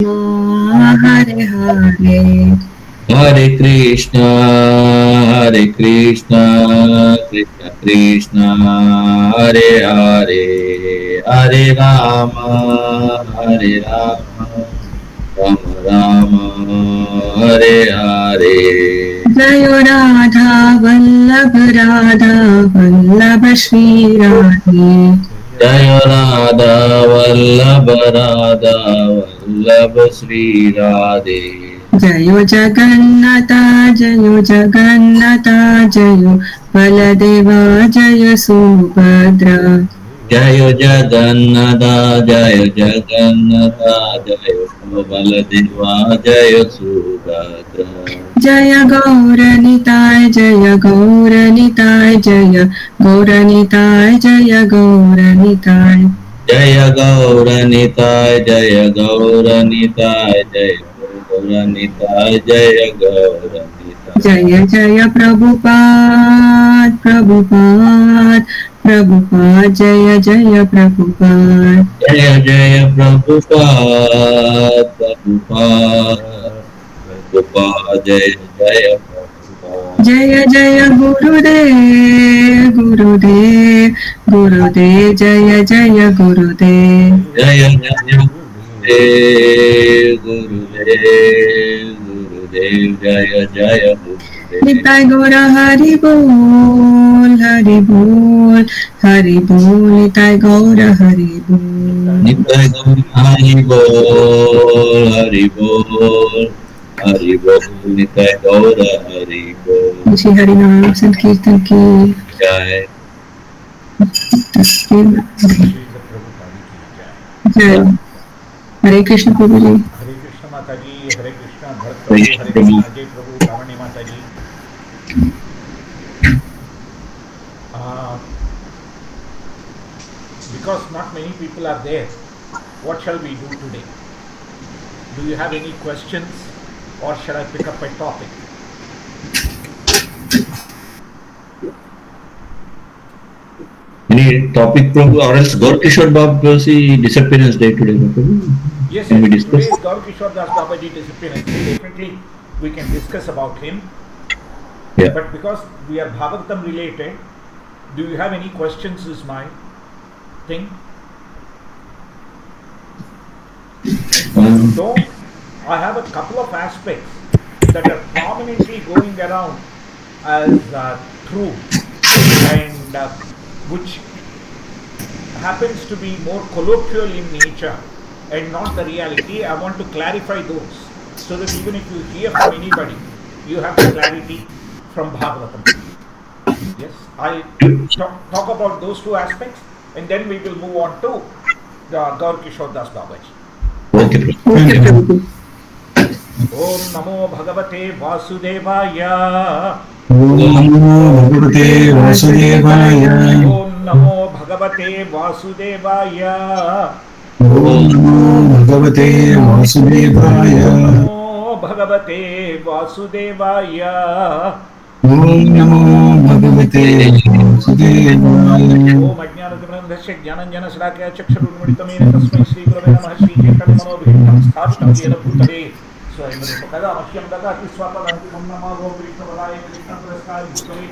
Hare Hare. Hare Krishna, Krishna Krishna, Hare Hare, Hare Rama, Hare Rama, Rama Rama, Hare Hare. Jayo Radha Vallabha Radha Vallabha Shri Radhe. Jaya Radha Vallabha Radha Vallabha Sri Radhe. Jayo Jagannatha Jayo Jagannatha Jayo Baladeva Jayo Subhadra. Jaya Jagannatha, Jaya Jagannatha, Jaya Baladeva, Jaya Subhadra. Jaya Gauranitai Jaya Gauranitai Jaya Gauranitai Jaya Gauranitai. Jaya Gauranitai, Jaya Gauranitai, Jaya Gauranitai, Jaya Gauranitai. Jaya Jaya Prabhupada Prabhupada Prabhupada Jaya Jaya Prabhupada. Jaya Jaya Prabhupada, Prabhupada, Prabhupada, Jaya Jaya Prabhupada. Jaya Jaya Gurudev Gurudev Gurudev Jaya Jaya Gurudev. Jaya Jaya Gurudev, Gurudev, Gurudev, Jaya Jaya Gurudev. Nitai Gora Hari Bol Hari Bol Hari Bol Nitai Gora Hari Bol. Nitai Gaur Hari Bol, Hari Bol, Hari Bol, Nitai Gaur Hari Bol. Shri Hari Nam Sankirtan ki Jai. tasveer Srila Prabhupada ki jai. jai. Hare Krishna Prabhuji. Hare Krishna Mataji, Hare Krishna Bharat Hare Prabhu, Krishna Hare Prabhu. Krishna Ajay Prabhu, Ravani Mataji. Uh, because not many people are there, what shall we do today? Do you have any questions or shall I pick up a topic? Any topic, Prabhu, or else Gaur Kishore Babaji disappearance day today, Prabhu? Yes, Can yes, we today discuss? is Gaur Kishore Das Babaji disappearance day. Definitely we can discuss about him. Yeah. But because we are Bhagavatam related, do you have any questions is my thing? If you don't, I have a couple of aspects that are prominently going around as true and which happens to be more colloquial in nature and not the reality. I want to clarify those so that even if you hear from anybody, you have the clarity from Bhagavatam. Yes, I'll talk about those two aspects and then we will move on to the Gaur Kishore Das Babaji. Okay, Prabhu. Okay Prabhuji. Om Namo Bhagavate Vasudevaya. Om Namo Bhagavate Vasudevaya. Om Namo Bhagavate Vasudevaya. Om Namo Bhagavate Vasudevaya. Namo Bhagavate Vasudevaya. Om Namo Bhagavate Vasudevaya. Om Ajnanatimirandhasya Jnananjana Salakaya Chakshurunmaditamena Tasmai Shri Gurave Namaha Shri Chaitanya Manobhishtam Sthapitam Yena Bhutale Swayam Rupakada Mashyam Dagati Swapadanti Namo Krishna Vadaya Krishna Puraskari Bhutale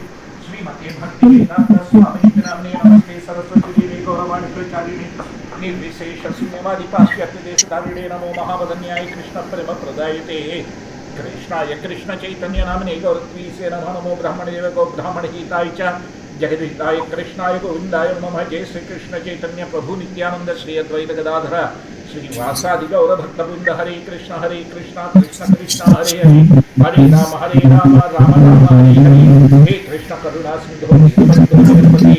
Srimate Bhakti Vedanta Swami Namne Namaste Saraswati Devi Gauravani Pracharini Nirvishesha Sunyavadipashyati Desadarine Namo Mahavadanyaya Krishna Prema Pradayate Krishnaya Krishna Chaitanya Namane Gauratvise Namo Brahmane Deva Go Brahmane Hitai Cha Jagaditai Krishnaya Govindaya Namaha Jai Sri Krishna Chaitanya Prabhu Nityananda Sri Advaita Gadadhara Sri Vasadi Gaura Bhakta Vrinda Hare Krishna Krishna Krishna Hare Hare Hare Rama Rama Rama Hare Hare He Krishna Karuna Sindhu Nirmandhu Nirmati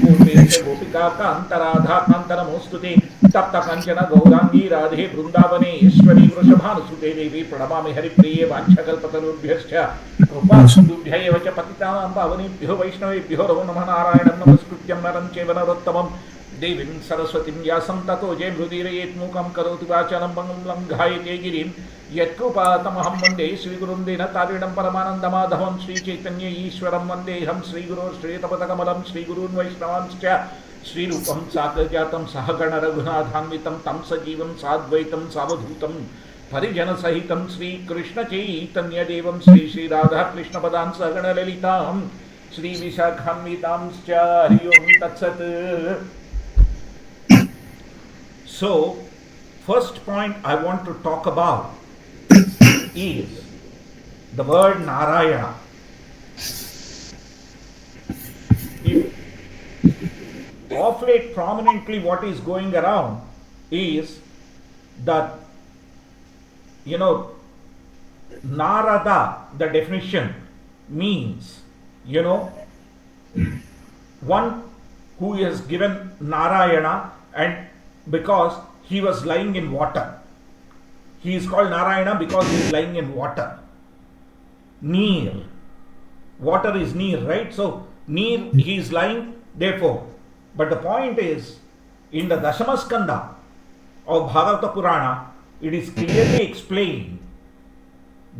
Purneshya Gopika Kantaradha Kantanamostute Tapta Kanchana Gaurangi Radhe Vrindavane Ishwari Vrishabhanusute Devi Pranamami Haripriye Vanchakalpatarubhyascha Kripa Sindhubhya Eva Cha Patitanam Pavanebhyo Vaishnavebhyo Namo Namah Narayanam Namaskrutyam Naram Chaiva Narottamam Devim Saraswatim Vyasam Tato Jayam Hrudirayet Mukam Karoti Vachanam Pangam Langhayate Girim Yatkrupatamaham Vande Sri Gurum Dena Tarinam Paramanandamadhavam Sri Chaitanya Ishwaram Vandeham Sri Guru Sri Tapatakamadam Sri Gurun Vaishnavanscha Sri Rupam Sakarjatam Sahagana Raghunathanvitam Tam Sajivam Sadvaitam Savadhutam परिजन सहितं श्री कृष्ण चैतन्य देवं श्री श्री राधा कृष्ण पदां सगण ललितां श्री विशाखान्वितांश्च हरि ओम तत्सत्. So, first point I want to talk about is the word Narayana. If of late prominently what is going around is that, Narada, the definition means, one who is given Narayana, and because he was lying in water. He is called Narayana because he is lying in water. Near. Water is near, right? So, near, he is lying, therefore. But the point is, in the Dashamaskanda of Bhagavata Purana, it is clearly explained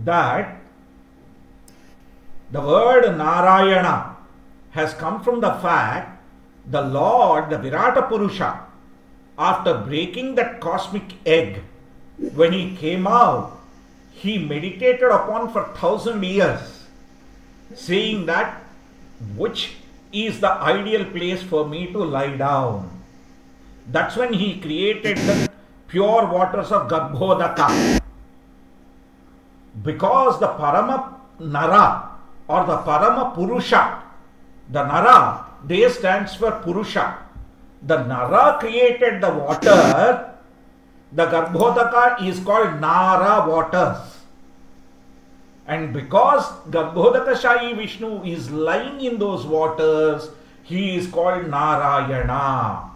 that the word Narayana has come from the fact the Lord, the Virata Purusha, after breaking that cosmic egg, when he came out, he meditated upon for 1,000 years, saying that which is the ideal place for me to lie down. That's when he created the pure waters of Garbhodaka. Because the Parama Nara or the Parama Purusha, the Nara, they stands for Purusha. The Nara created the water. The Garbhodaka is called Nara waters. And because Garbhodaka Shayi Vishnu is lying in those waters, he is called Narayana.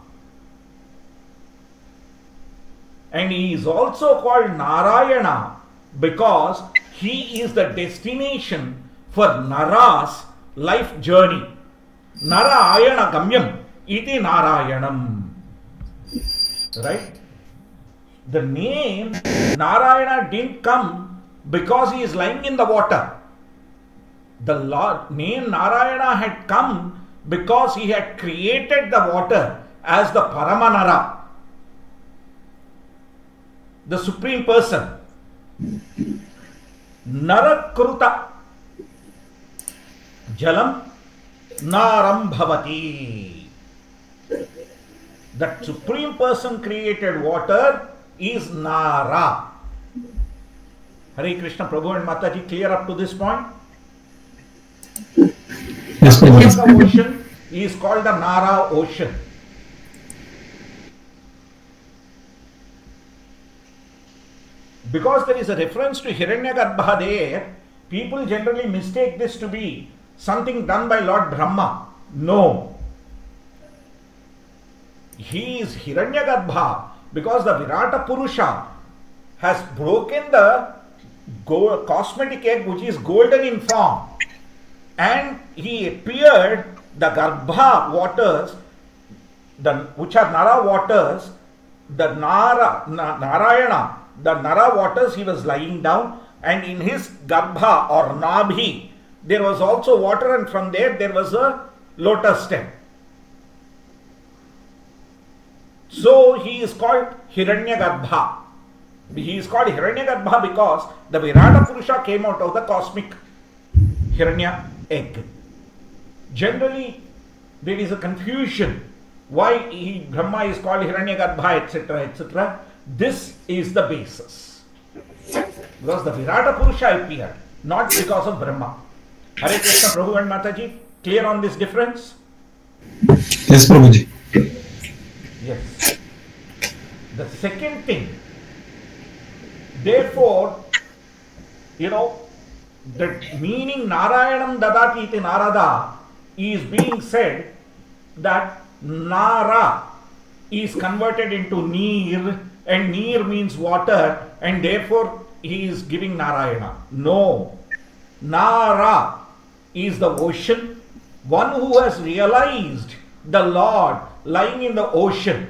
And he is also called Narayana because he is the destination for Nara's life journey. Narayana Gamyam iti Narayanam. Right? The name Narayana didn't come because he is lying in the water. The name Narayana had come because he had created the water as the Paramanara, the Supreme Person. Narakruta Jalam Naram Bhavati. That Supreme Person created water is Nara. Hare Krishna, Prabhu and Mataji, clear up to this point? Yes, The Prabhuji. ocean is called the Nara Ocean. Because there is a reference to Hiranyagarbha there, people generally mistake this to be something done by Lord Brahma. No. He is Hiranyagarbha because the Virata Purusha has broken the cosmetic egg which is golden in form, and he appeared the Garbha waters, which are Nara waters, the Narayana, the Nara waters, he was lying down, and in his Garbha or Nabhi there was also water, and from there was a lotus stem. So he is called Hiranyagarbha. He is called Hiranyagarbha because the Virata Purusha came out of the cosmic Hiranya egg. Generally, there is a confusion why Brahma is called Hiranyagarbha, etc., etc. This is the basis. Because the Virata Purusha appeared, not because of Brahma. Hare Krishna, Prabhu and Mataji, clear on this difference? Yes, Prabhuji. Yes. The second thing, therefore, the meaning Narayanam Dadati iti Narada is being said that Nara is converted into Neer, and Neer means water, and therefore he is giving Narayana. No. Nara is the ocean, one who has realized the Lord lying in the ocean.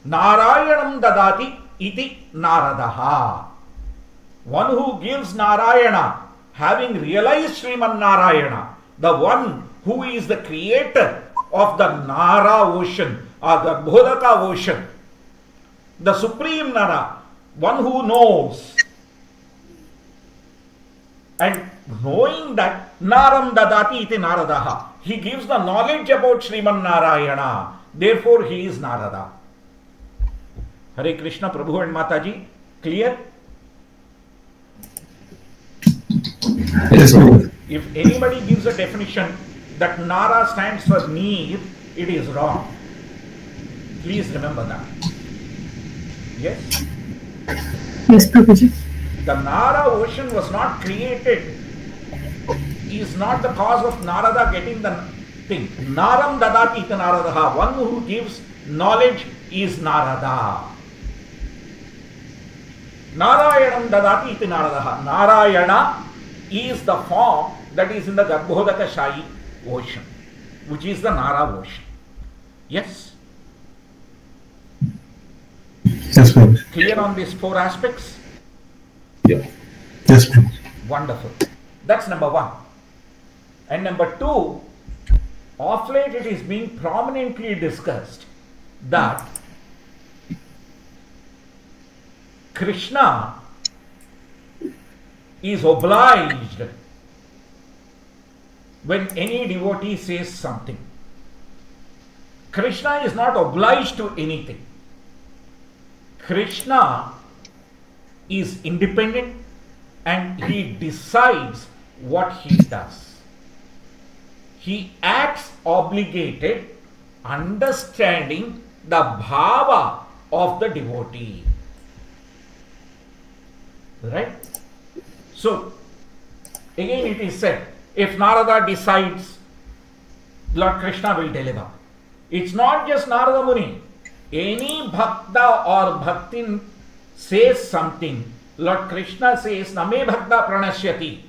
Narayanam Dadati iti Naradaha. One who gives Narayana, having realized Sriman Narayana, the one who is the creator of the Nara ocean or the Bodhaka ocean, the supreme Nara, one who knows. And knowing that, Naram dadati iti Naradaha. He gives the knowledge about Sriman Narayana. Therefore, he is Narada. Hare Krishna, Prabhu and Mataji. Clear? Yes, Prabhuji. If anybody gives a definition that Nara stands for Neer, it is wrong. Please remember that. Yes? Yes, Prabhuji. The Nara ocean was not created, is not the cause of Narada getting the thing. Naram dadati iti Naradaha. One who gives knowledge is Narada. Narayanam dadati iti Naradaha. Narayana is the form that is in the Garbhodaka Shayi ocean, which is the Nara ocean. Yes? Yes, Prabhuji. Clear on these four aspects? Yeah. Yes, Prabhuji. Wonderful. That's number one. And number two, of late it is being prominently discussed that Krishna is obliged when any devotee says something. Krishna is not obliged to anything. Krishna is independent and he decides what he does. He acts obligated, understanding the bhava of the devotee. Right? So, again it is said, if Narada decides, Lord Krishna will deliver. It's not just Narada Muni. Any bhakta or bhaktin says something, Lord Krishna says, Name bhakta pranashyati.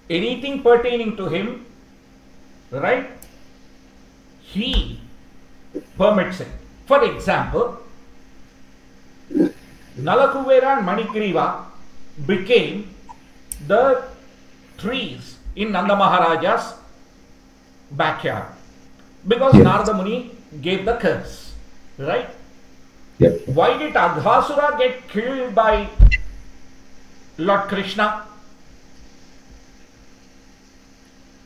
Anything pertaining to him, right? He permits it. For example, Nalakuvera and Manikriva became the trees in Nanda Maharaja's backyard because Yes. Narada Muni gave the curse, right? Yep. Why did Adhasura get killed by Lord Krishna?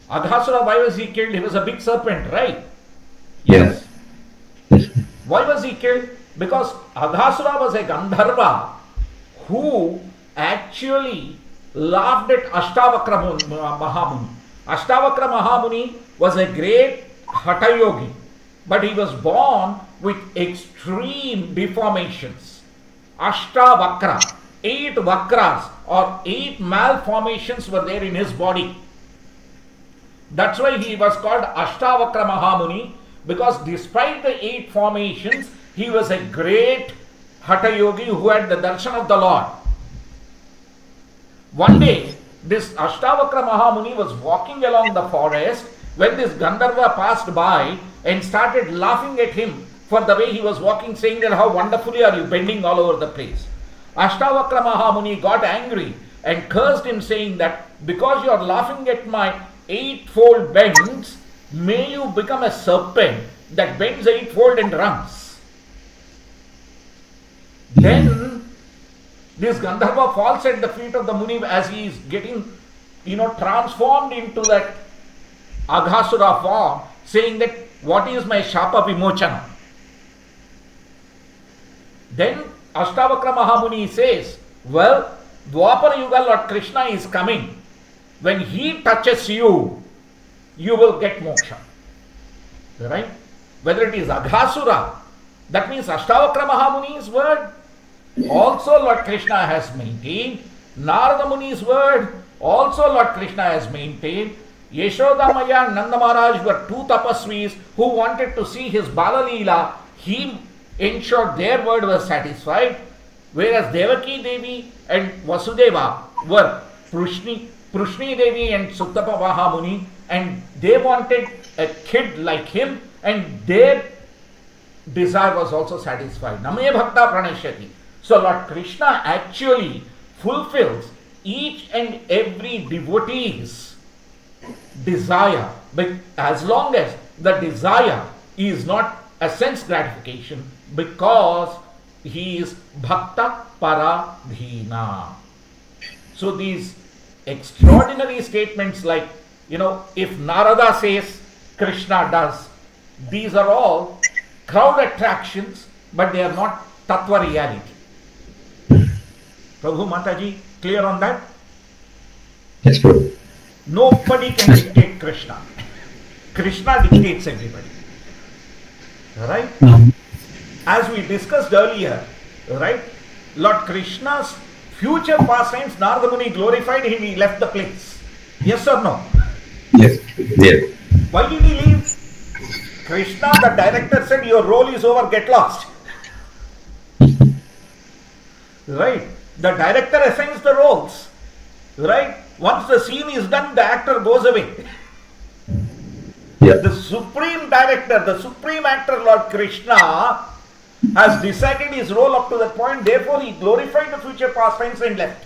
Adhasura, why was he killed? He was a big serpent, right? Yes. Yes. Why was he killed? Because Adhasura was a Gandharva who actually laughed at Ashtavakra Mahamuni. Ashtavakra Mahamuni was a great Hatha yogi, but he was born with extreme deformations. Ashtavakra, 8 vakras or 8 malformations were there in his body. That's why he was called Ashtavakra Mahamuni, because despite the 8 formations, he was a great Hatha yogi who had the darshan of the Lord. One day, this Ashtavakra Mahamuni was walking along the forest when this Gandharva passed by and started laughing at him for the way he was walking, saying that how wonderfully are you bending all over the place. Ashtavakra Mahamuni got angry and cursed him, saying that because you are laughing at my 8-fold bends, may you become a serpent that bends 8-fold and runs. Then this Gandharva falls at the feet of the Muni as he is getting, transformed into that Aghasura form, saying that what is my Shapa Vimochana? Then Ashtavakra Mahamuni says, well, Dwapara Yuga Lord Krishna is coming. When he touches you, you will get moksha. Right? Whether it is Aghasura, that means Ashtavakra Mahamuni's word, also Lord Krishna has maintained. Narada Muni's word, also Lord Krishna has maintained. Yashoda Maya and Nanda Maharaj were 2 tapasvis who wanted to see his Bala Leela. He ensured their word was satisfied. Whereas Devaki Devi and Vasudeva were Prushni Devi and Suttapa Mahamuni, and they wanted a kid like him, and their desire was also satisfied. Name bhakta pranashyati. So Lord Krishna actually fulfills each and every devotee's desire, but as long as the desire is not a sense gratification, because he is Bhakta Paradhina. So these extraordinary statements like, if Narada says, Krishna does, these are all crowd attractions, but they are not Tattva reality. Prabhu Mataji, clear on that? Yes, Prabhu. Nobody can dictate Krishna. Krishna dictates everybody. Right? As we discussed earlier, right? Lord Krishna's future pastimes, Narada Muni glorified him, he left the place. Yes or no? Yes. Yes. Why did he leave? Krishna, the director, said, your role is over, get lost. Right? The director assigns the roles. Right? Once the scene is done, the actor goes away. Yeah. The supreme director, the supreme actor, Lord Krishna, has decided his role up to that point. Therefore, he glorified the future pastimes and left.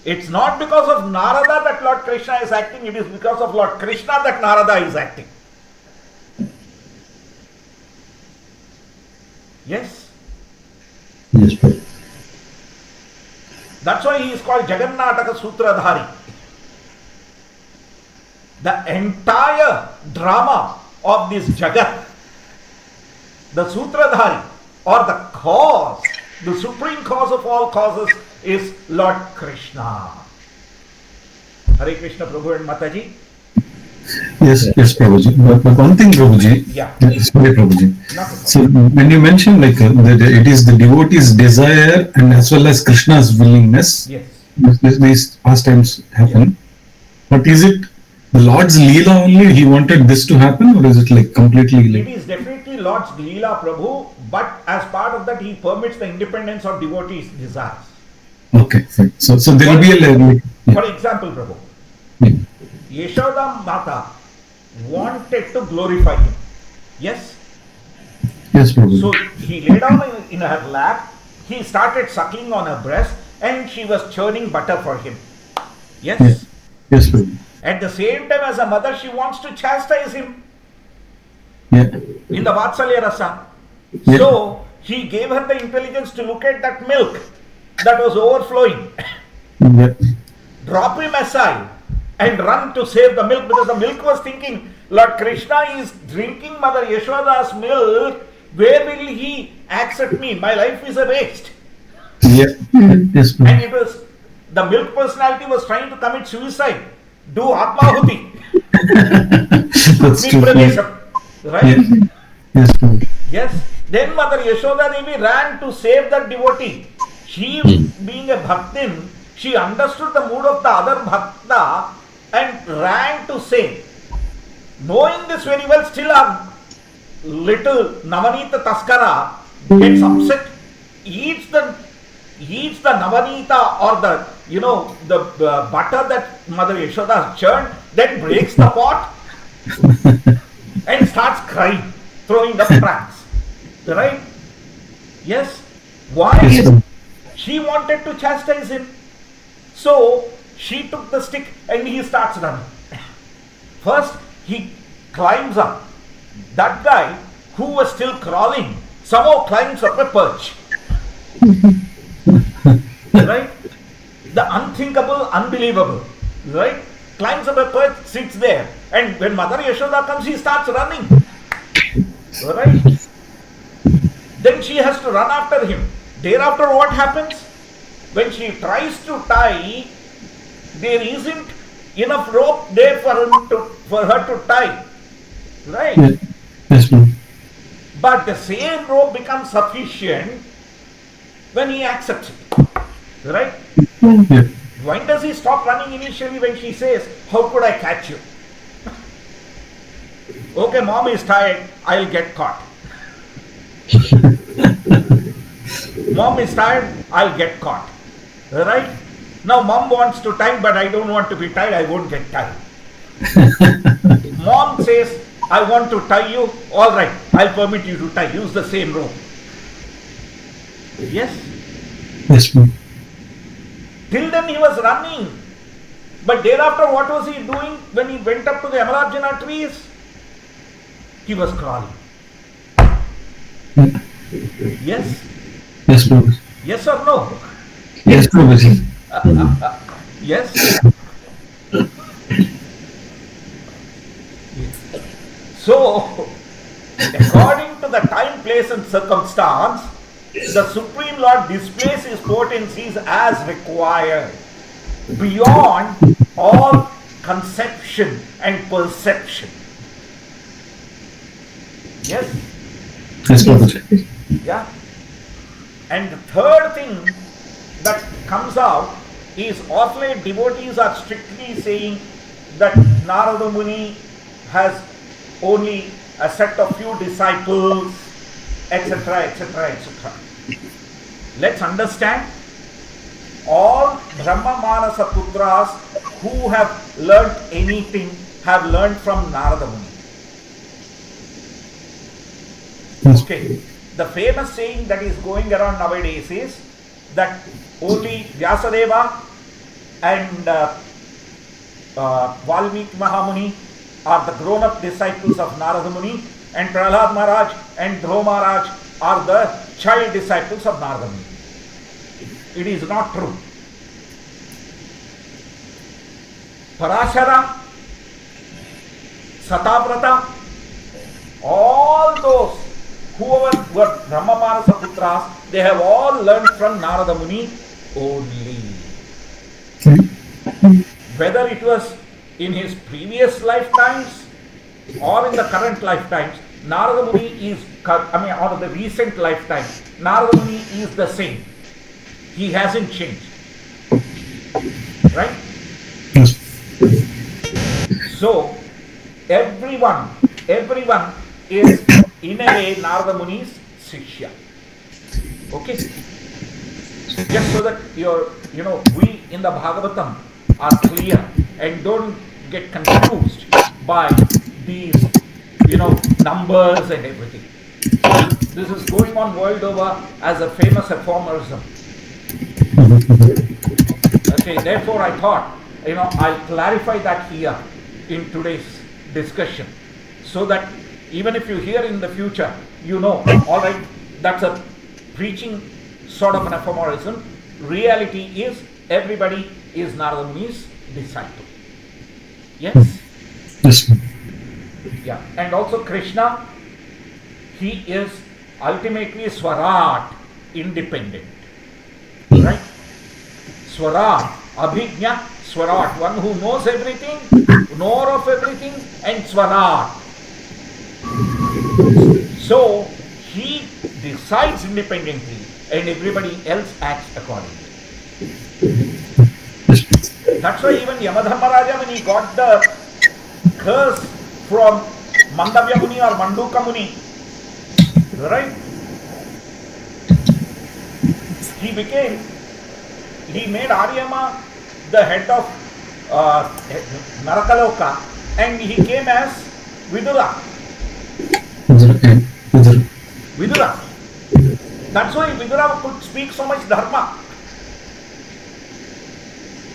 It's not because of Narada that Lord Krishna is acting, it is because of Lord Krishna that Narada is acting. Yes? Yes, Prabhu. That's why he is called Jagannataka Sutradhari. The entire drama of this Jagat, the Sutradhari, or the cause, the supreme cause of all causes, is Lord Krishna. Hare Krishna, Prabhu and Mataji. Yes, Prabhuji. But one thing, Prabhuji. Yeah. Sorry, Prabhuji. Nothing. So when you mention like that it is the devotee's desire and as well as Krishna's willingness, Yes. these pastimes happen. But is it the Lord's Leela only? He wanted this to happen, or is it like completely It like? is definitely Lord's Leela, Prabhu, but as part of that, he permits the independence of devotees' desires. Okay, fine. So there will be a level. For example, Prabhu, Yashoda Mata wanted to glorify him. Yes? Yes, Prabhu. So he lay down in her lap, he started suckling on her breast, and she was churning butter for him. Yes? Yes. Yes, Prabhu. At the same time, as a mother, she wants to chastise him Yeah. in the Vatsalya Rasa. Yeah. So he gave her the intelligence to look at that milk that was overflowing. Yeah. Drop him aside and run to save the milk, because the milk was thinking, Lord Krishna is drinking Mother Yashoda's milk. Where will he accept me? My life is a waste. Yeah. Yes, Prabhu. And it was, the milk personality was trying to commit suicide. Do Atmahuti. That's true. Vipradesham. Right? Yes. Yes, Prabhu. Yes. Then Mother Yashoda Devi ran to save that devotee. She, being a bhaktin, she understood the mood of the other bhakta and ran to save. Knowing this very well, still a little Navanita Taskara gets upset, eats the Navanita, or the butter that Mother Yashoda has churned, then breaks the pot and starts crying, throwing up pranks. Right? Yes? Why? Yes, Prabhu. She wanted to chastise him. So she took the stick and he starts running. First, he climbs up. That guy who was still crawling somehow climbs up a perch. Right? The unthinkable, unbelievable. Right? Climbs up a perch, sits there. And when Mother Yashoda comes, he starts running. Right? Then she has to run after him. Thereafter, what happens? When she tries to tie, there isn't enough rope there for her to tie. Right? Yeah. Yes, Prabhu. But the same rope becomes sufficient when he accepts it. Right? Yeah. When does he stop running initially? When she says, how could I catch you? Okay, mom is tired, I'll get caught. Mom is tired, I'll get caught. Right? Now mom wants to tie, but I don't want to be tied, I won't get tied. Mom says, I want to tie you, alright, I'll permit you to tie, use the same rope. Yes? Yes, Prabhu. Till then he was running. But thereafter, what was he doing when he went up to the Amarajana trees? He was crawling. Yes? Yes, Prabhuji. Yes or no? Yes, Prabhuji. Yes? So, according to the time, place, and circumstance, the Supreme Lord displays his potencies as required, beyond all conception and perception. Yes? Yes, Prabhuji. Yeah? And the third thing that comes out is of late devotees are strictly saying that Narada Muni has only a set of few disciples, etc., etc., etc. Let's understand, all Brahma Manasa Putras who have learnt anything have learnt from Narada Muni. Yes. Okay. The famous saying that is going around nowadays is that only Vyasadeva and Valmiki Mahamuni are the grown-up disciples of Narada Muni, and Prahlad Maharaj and Dhruva Maharaj are the child disciples of Narada Muni. It is not true. Parashara, Satavrata, all those whoever were Brahmamanasa Putras, they have all learned from Narada Muni only. Whether it was in his previous lifetimes or in the current lifetimes, Narada Muni is, or the recent lifetime, Narada Muni is the same. He hasn't changed. Right? Yes. So, everyone is in a way Narada Muni's Shishya. Okay? Just so that we in the Bhagavatam are clear and don't get confused by these, numbers and everything. This is going on world over as a famous aphorism. Okay, therefore I thought, I'll clarify that here in today's discussion, so that even if you hear in the future, all right, that's a preaching sort of an aphorism. Reality is everybody is Narada Muni's disciple. Yes? Yes. Yeah. And also Krishna, he is ultimately Swarat, independent. Right? Swarat, Abhijna, Swarat, one who knows everything, knower of everything, and Swarat. So, he decides independently and everybody else acts accordingly. That's why even Yamadharmaraja, when he got the curse from Mandavya Muni or Manduka Muni, right? He made Aryama the head of Narakaloka, and he came as Vidura. Vidura. That's why Vidura could speak so much dharma.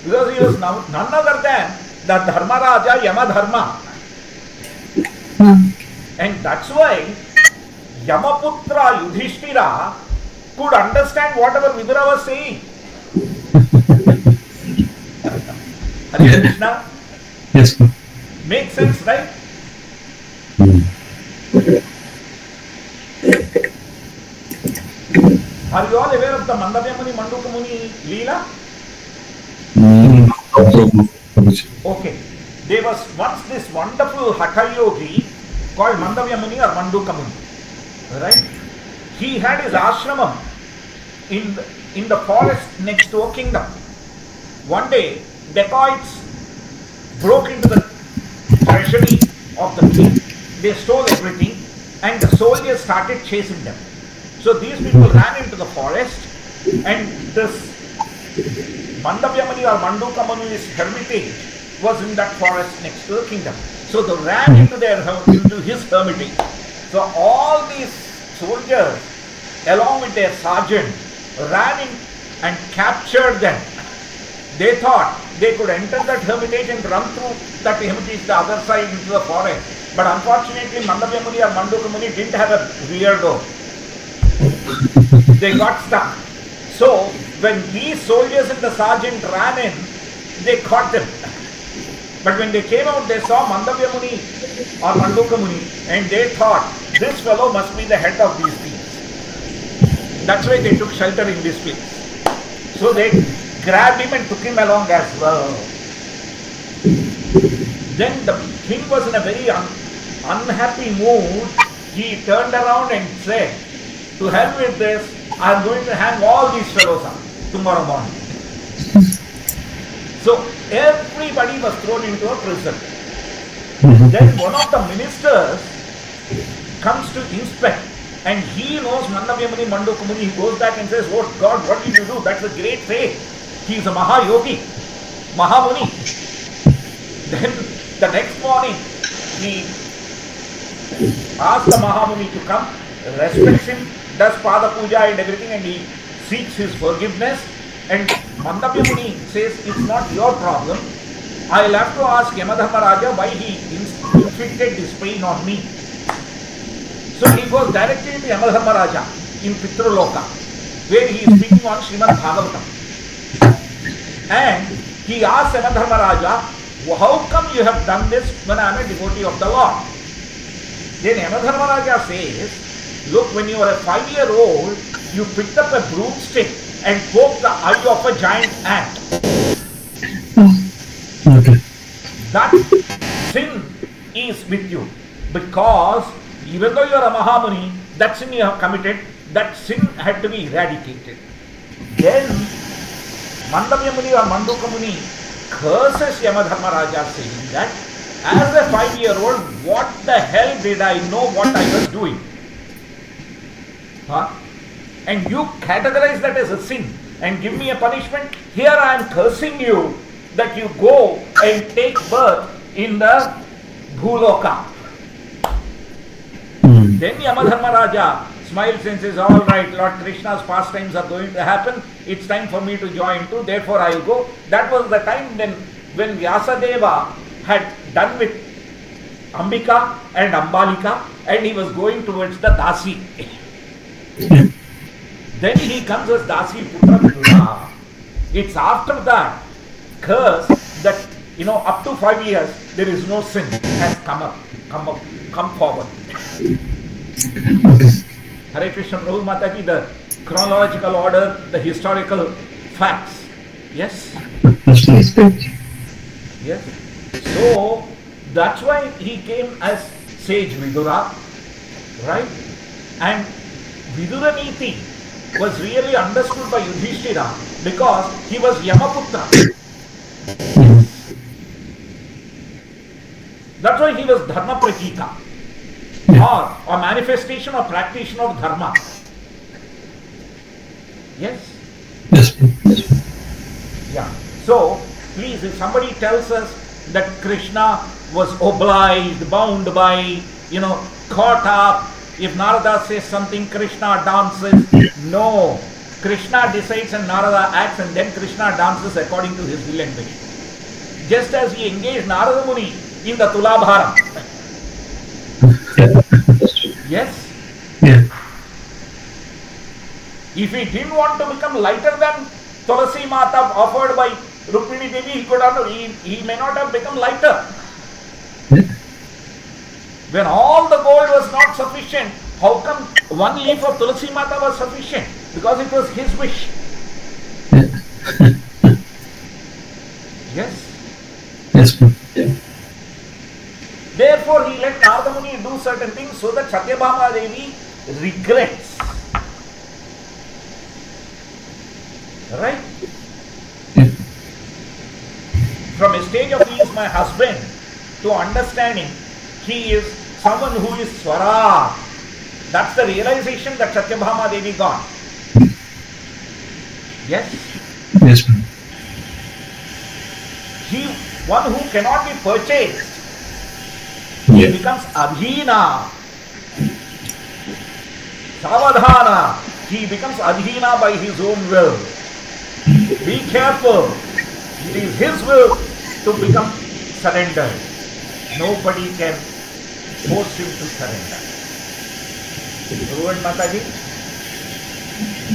Because he was none other than the Dharma Raja Yamadharma. And that's why Yamaputra Yudhishthira could understand whatever Vidura was saying. Hare Krishna? Yes. Makes sense, right? Are you all aware of the Mandavya Muni, Manduka Muni Leela? Okay. There was once this wonderful Hatha Yogi called Mandavya Muni or Manduka Muni. Right? He had his ashramam in the forest next to a kingdom. One day, dacoits broke into the treasury of the king. They stole everything and the soldiers started chasing them. So these people ran into the forest, and this Mandavya Muni or Manduka Muni's hermitage was in that forest next to the kingdom. So they ran into his hermitage. So all these soldiers, along with their sergeant, ran in and captured them. They thought they could enter that hermitage and run through that hermitage the other side into the forest. But unfortunately, Mandavya Muni or Manduka Muni didn't have a rear door. They got stuck. So when these soldiers and the sergeant ran in, they caught them. But when they came out, they saw Mandavya Muni or Manduka Muni, and they thought, this fellow must be the head of these thieves. That's why they took shelter in this place. So they grabbed him and took him along as well. Then the king was in a very unhappy mood. He turned around and said, to hell with this, I am going to hang all these fellows up tomorrow morning. So everybody was thrown into a prison. Then one of the ministers comes to inspect, and he knows Mandavya Muni, Manduka Muni. He goes back and says, oh God, what did you do? That's a great faith. He is a Mahayogi, Mahamuni. Then the next morning, he asks the Mahamuni to come, respects him, does Pada Puja and everything, and he seeks his forgiveness. And Mandavya Muni says, it's not your problem. I'll have to ask Yamadharma Raja why he inflicted this pain on me. So he goes directly to Yamadharma Raja in Pitraloka, where he is speaking on Srimad Bhagavatam. And he asks Yamadharma Raja, how come you have done this when I am a devotee of the Lord? Then Yamadharma Raja says, look, when you were a 5-year-old, you picked up a broomstick and poked the eye of a giant ant. Okay. That sin is with you, because even though you are a Mahamuni, that sin you have committed, that sin had to be eradicated. Then Mandavya Muni or Manduka Muni curses Yamadharma Raja, saying that as a 5-year-old, what the hell did I know what I was doing? Huh? And you categorize that as a sin and give me a punishment. Here I am cursing you that you go and take birth in the Bhuloka. Then Yamadharma Raja smiles and says, all right, Lord Krishna's pastimes are going to happen. It's time for me to join too. Therefore I will go. That was the time then when Vyasadeva had done with Ambika and Ambalika, and he was going towards the Dasi. Then he comes as Dasi Putra Vidura. It's after that curse that, up to 5 years, there is no sin has come forward. Hare Krishna, Prabhu Mataji, the chronological order, the historical facts. Yes? Yes. So, that's why he came as sage Vidura, right? And Vidura Niti was really understood by Yudhishthira because he was Yamaputra. That's why he was Dharma Pratika, or a manifestation or practitioner of Dharma. Yes? Yes. Yeah. So, please, if somebody tells us that Krishna was obliged, bound by, caught up, if Narada says something, Krishna dances. No. Krishna decides and Narada acts, and then Krishna dances according to his will and wish. Just as he engaged Narada Muni in the Tulabharam. Yes? Yeah. If he didn't want to become lighter than Tulasi Mata offered by Rukmini Devi, he may not have become lighter. Yeah. When all the gold was not sufficient, how come one leaf of Tulasi Mata was sufficient? Because it was his wish. Yeah. Yes? Yes. Yeah. Therefore, he let Narada Muni do certain things so that Satyabhama Devi regrets. Right? Yeah. From a stage of he is my husband to understanding he is someone who is Swara. That's the realization that Satyabhama Devi got. Yes? Yes. He, one who cannot be purchased, Yeah. he becomes Adhina. Savadhana. He becomes Adhina by his own will. Be careful. It is his will to become surrendered. Nobody can force him to surrender. Ruwan Mataji?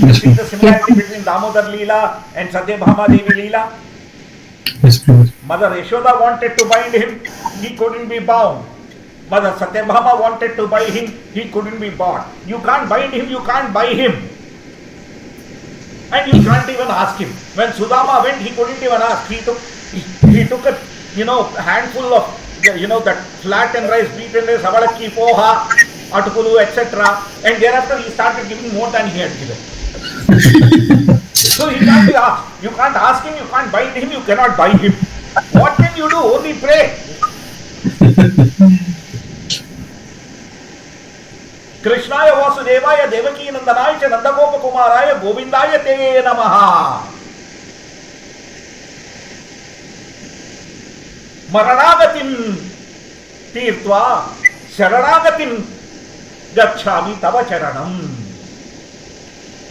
You Yes, see Lord. the similarity between Damodar Leela and Satyabhama Devi Leela? Yes, Lord. Mother Yashoda wanted to bind him, he couldn't be bound. Mother Satyabhama wanted to buy him, he couldn't be bought. You can't bind him, you can't buy him. And you can't even ask him. When Sudama went, he couldn't even ask. He took a handful of that flat and rice, beaten rice, avalakki, poha, atukulu, etc. And thereafter he started giving more than he had given. So he can't be asked. You can't ask him, you can't bind him, you cannot buy him. What can you do? Only pray. Krishnaya Vasudevaya Devaki Nandanaya cha Nandagopa Kumaraya Govindaya Te Namaha. Maranagatim Tirtva Sharanagatim Gachami Tava Charanam.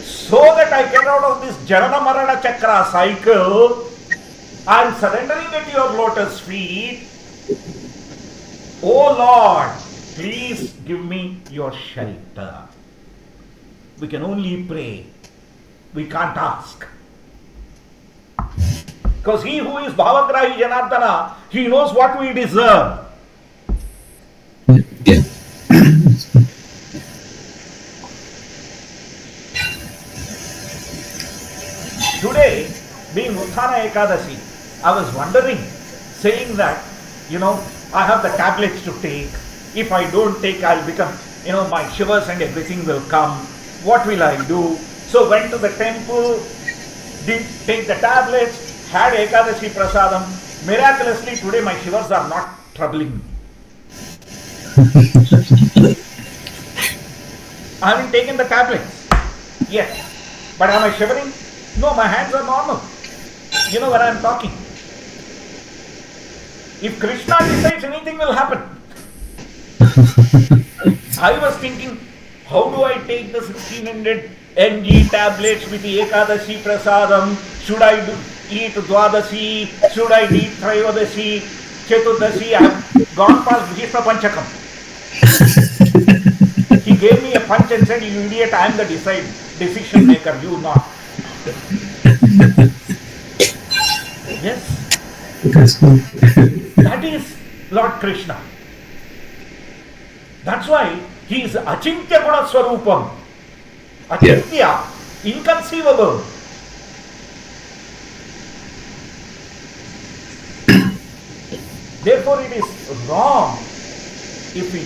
So that I get out of this Janana Marana Chakra cycle, I am surrendering at your lotus feet. Oh Lord, please give me your shelter. We can only pray. We can't ask. Because he who is Bhavagrahi Janardana, he knows what we deserve. Yeah. Today, being Utthana Ekadasi, I was wondering, saying that, I have the tablets to take. If I don't take, I'll become, my shivers and everything will come. What will I do? So went to the temple, did take the tablets, had Ekadasi Prasadam. Miraculously, today my shivers are not troubling me. I haven't taken the tablets. Yes. But am I shivering? No, my hands are normal. You know when I am talking. If Krishna decides, anything will happen. I was thinking, how do I take the 1600 mg tablets with the Ekadasi Prasadam? Should I eat Dwadasi? Should I eat Trayodasi? Cheturdasi? I have gone past Bhishma Panchakam. He gave me a punch and said, you idiot, I am the decision maker, you not. Yes. That is Lord Krishna. That's why he is Achintya Guna Swarupam. Achintya, inconceivable. Therefore it is wrong if we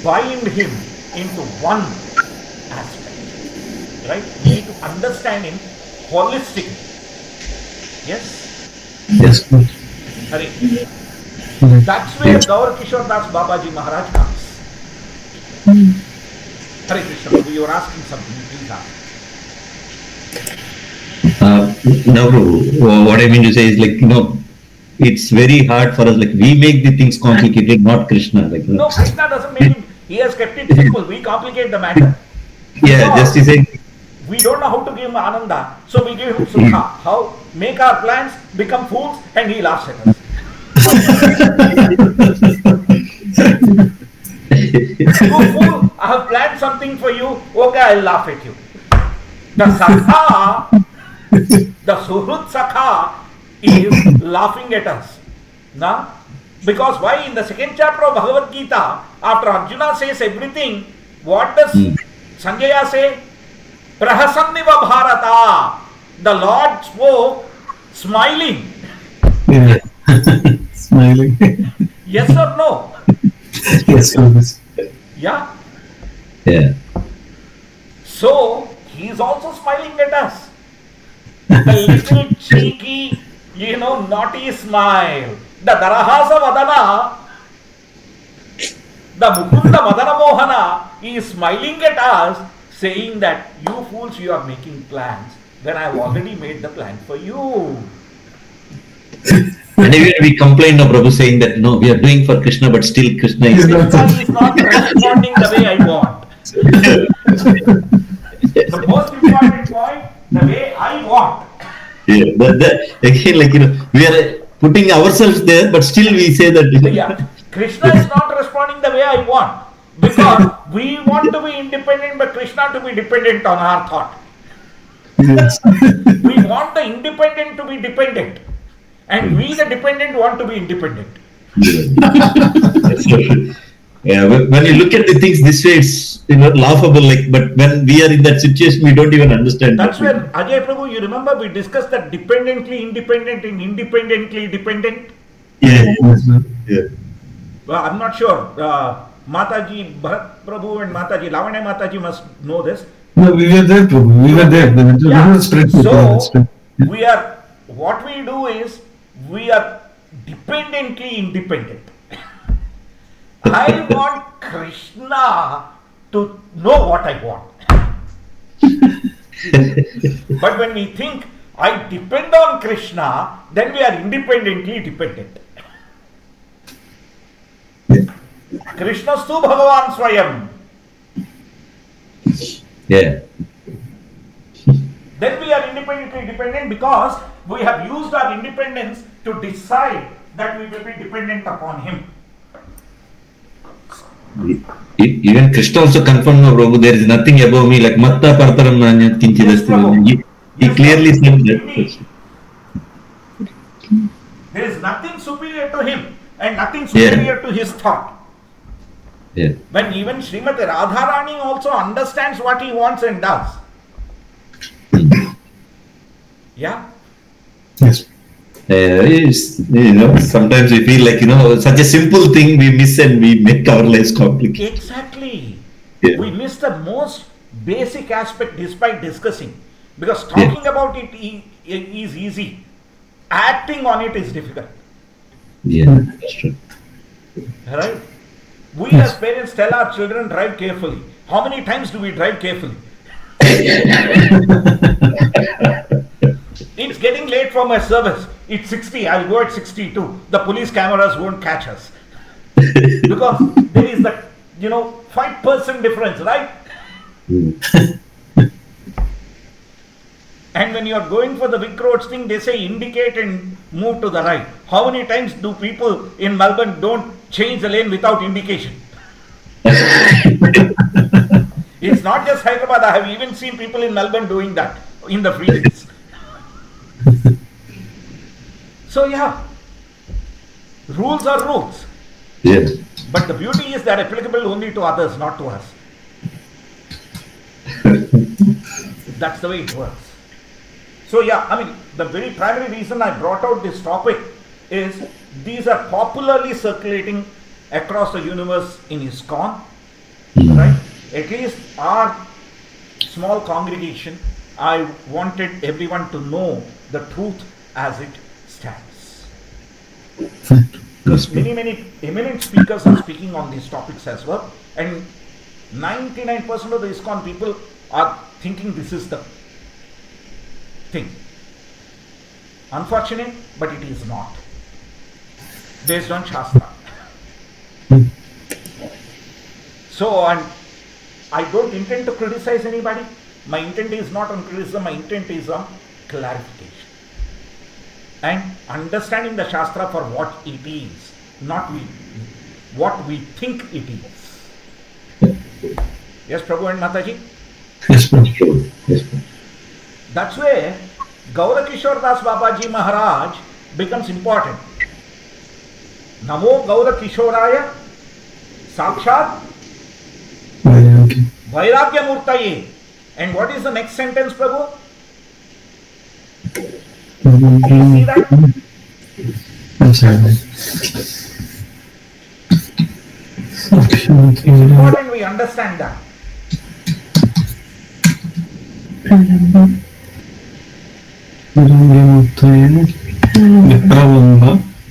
bind him into one aspect. Right? We need to understand him holistically. Yes? Yes, Lord. Hare. That's where Gaur Kishore Das Babaji Maharaj comes. Hare Krishna, Prabhu, you were asking something, please ask. No, Prabhu, what I mean to say is it's very hard for us. We make the things complicated, not Krishna. No, Krishna doesn't make it. He has kept it simple. We complicate the matter. Yeah, just to say. We don't know how to give him Ananda, so we give him Sukha. How? Make our plans become fools and he laughs at us. You fool, I have planned something for you. Okay, I'll laugh at you. The Sakha, the Suhrut Sakha is laughing at us. Nah? Because why? In the second chapter of Bhagavad Gita, after Arjuna says everything, what does Sanjaya say? Prahasanniva Bharata. The Lord spoke smiling. Yeah. Smiling. Yes or no? Yes, always. Yeah. Yeah. So, he is also smiling at us. The little cheeky, naughty smile. The Darahasa Vadana, the Mukunda Madana Mohana, he is smiling at us, saying that, you fools, you are making plans when I have already made the plan for you. And even we complain, no, Prabhu, saying that, no, we are doing for Krishna, but still Krishna is not responding the way I want. The most important point, the way I want. Yeah, again, we are putting ourselves there, but still we say that. Yeah, Krishna is not responding the way I want. Because we want to be independent, but Krishna to be dependent on our thought. Yes. We want the independent to be dependent, and we, the dependent, want to be independent. That's so true. Yeah, when you look at the things this way, it's laughable. Like, but when we are in that situation, we don't even understand what That's we do. where, Ajay Prabhu, you remember we discussed that dependently independent and independently dependent. Yeah, Yes, sir. yeah, Well, I'm not sure. Mataji Bharat Prabhu and Mataji Lavanya Mataji must know this. No, we were there, Prabhu. We were there. It Yeah. was spread. So we are. What we do is we are dependently independent. I want Krishna to know what I want. But when we think I depend on Krishna, then we are independently dependent. Krishnastu Bhagavan Swayam. yeah. Then we are independently dependent because we have used our independence to decide that we will be dependent upon him. Even Krishna also confirmed, no, Prabhu, there is nothing above me, like Matta Partaram Nanyat Yes, Prabhu. Kinchidasti. He Yes, clearly Prabhu. said that. Indeed. There is nothing superior to him and nothing superior to his thought. Yeah. When even Srimati Radharani also understands what he wants and does. Yeah? Yes. Sometimes we feel like, such a simple thing we miss and we make our lives complicated. Exactly. Yeah. We miss the most basic aspect despite discussing. Because talking about it is easy. Acting on it is difficult. Yeah, that's true. Right? We as parents tell our children drive carefully. How many times do we drive carefully? It's getting late for my service. It's 60. I'll go at 62. The police cameras won't catch us. Because there is that, 5% difference, right? And when you are going for the Vic Roads thing, they say indicate and move to the right. How many times do people in Melbourne don't change the lane without indication? It's not just Hyderabad. I have even seen people in Melbourne doing that in the freeways. So yeah, rules are rules. Yeah. But the beauty is they're applicable only to others, not to us. That's the way it works. So yeah, the very primary reason I brought out this topic is these are popularly circulating across the universe in ISKCON, right? At least our small congregation, I wanted everyone to know the truth as it stands. Because many eminent speakers are speaking on these topics as well, and 99% of the ISKCON people are thinking this is the thing. Unfortunate, but it is not. Based on Shastra. So, and I don't intend to criticize anybody. My intent is not on criticism, my intent is on clarification. And understanding the Shastra for what it is, not what we think it is. Yes, Prabhu and Mataji? Yes, Prabhu. Yes, Prabhu. That's where Gaura Kishore Das Babaji Maharaj becomes important. Namo Gaura Kishoraya Sakshat Vairagya Murtaye. And what is the next sentence, Prabhu? You see that? I'm sorry. It's important we understand that.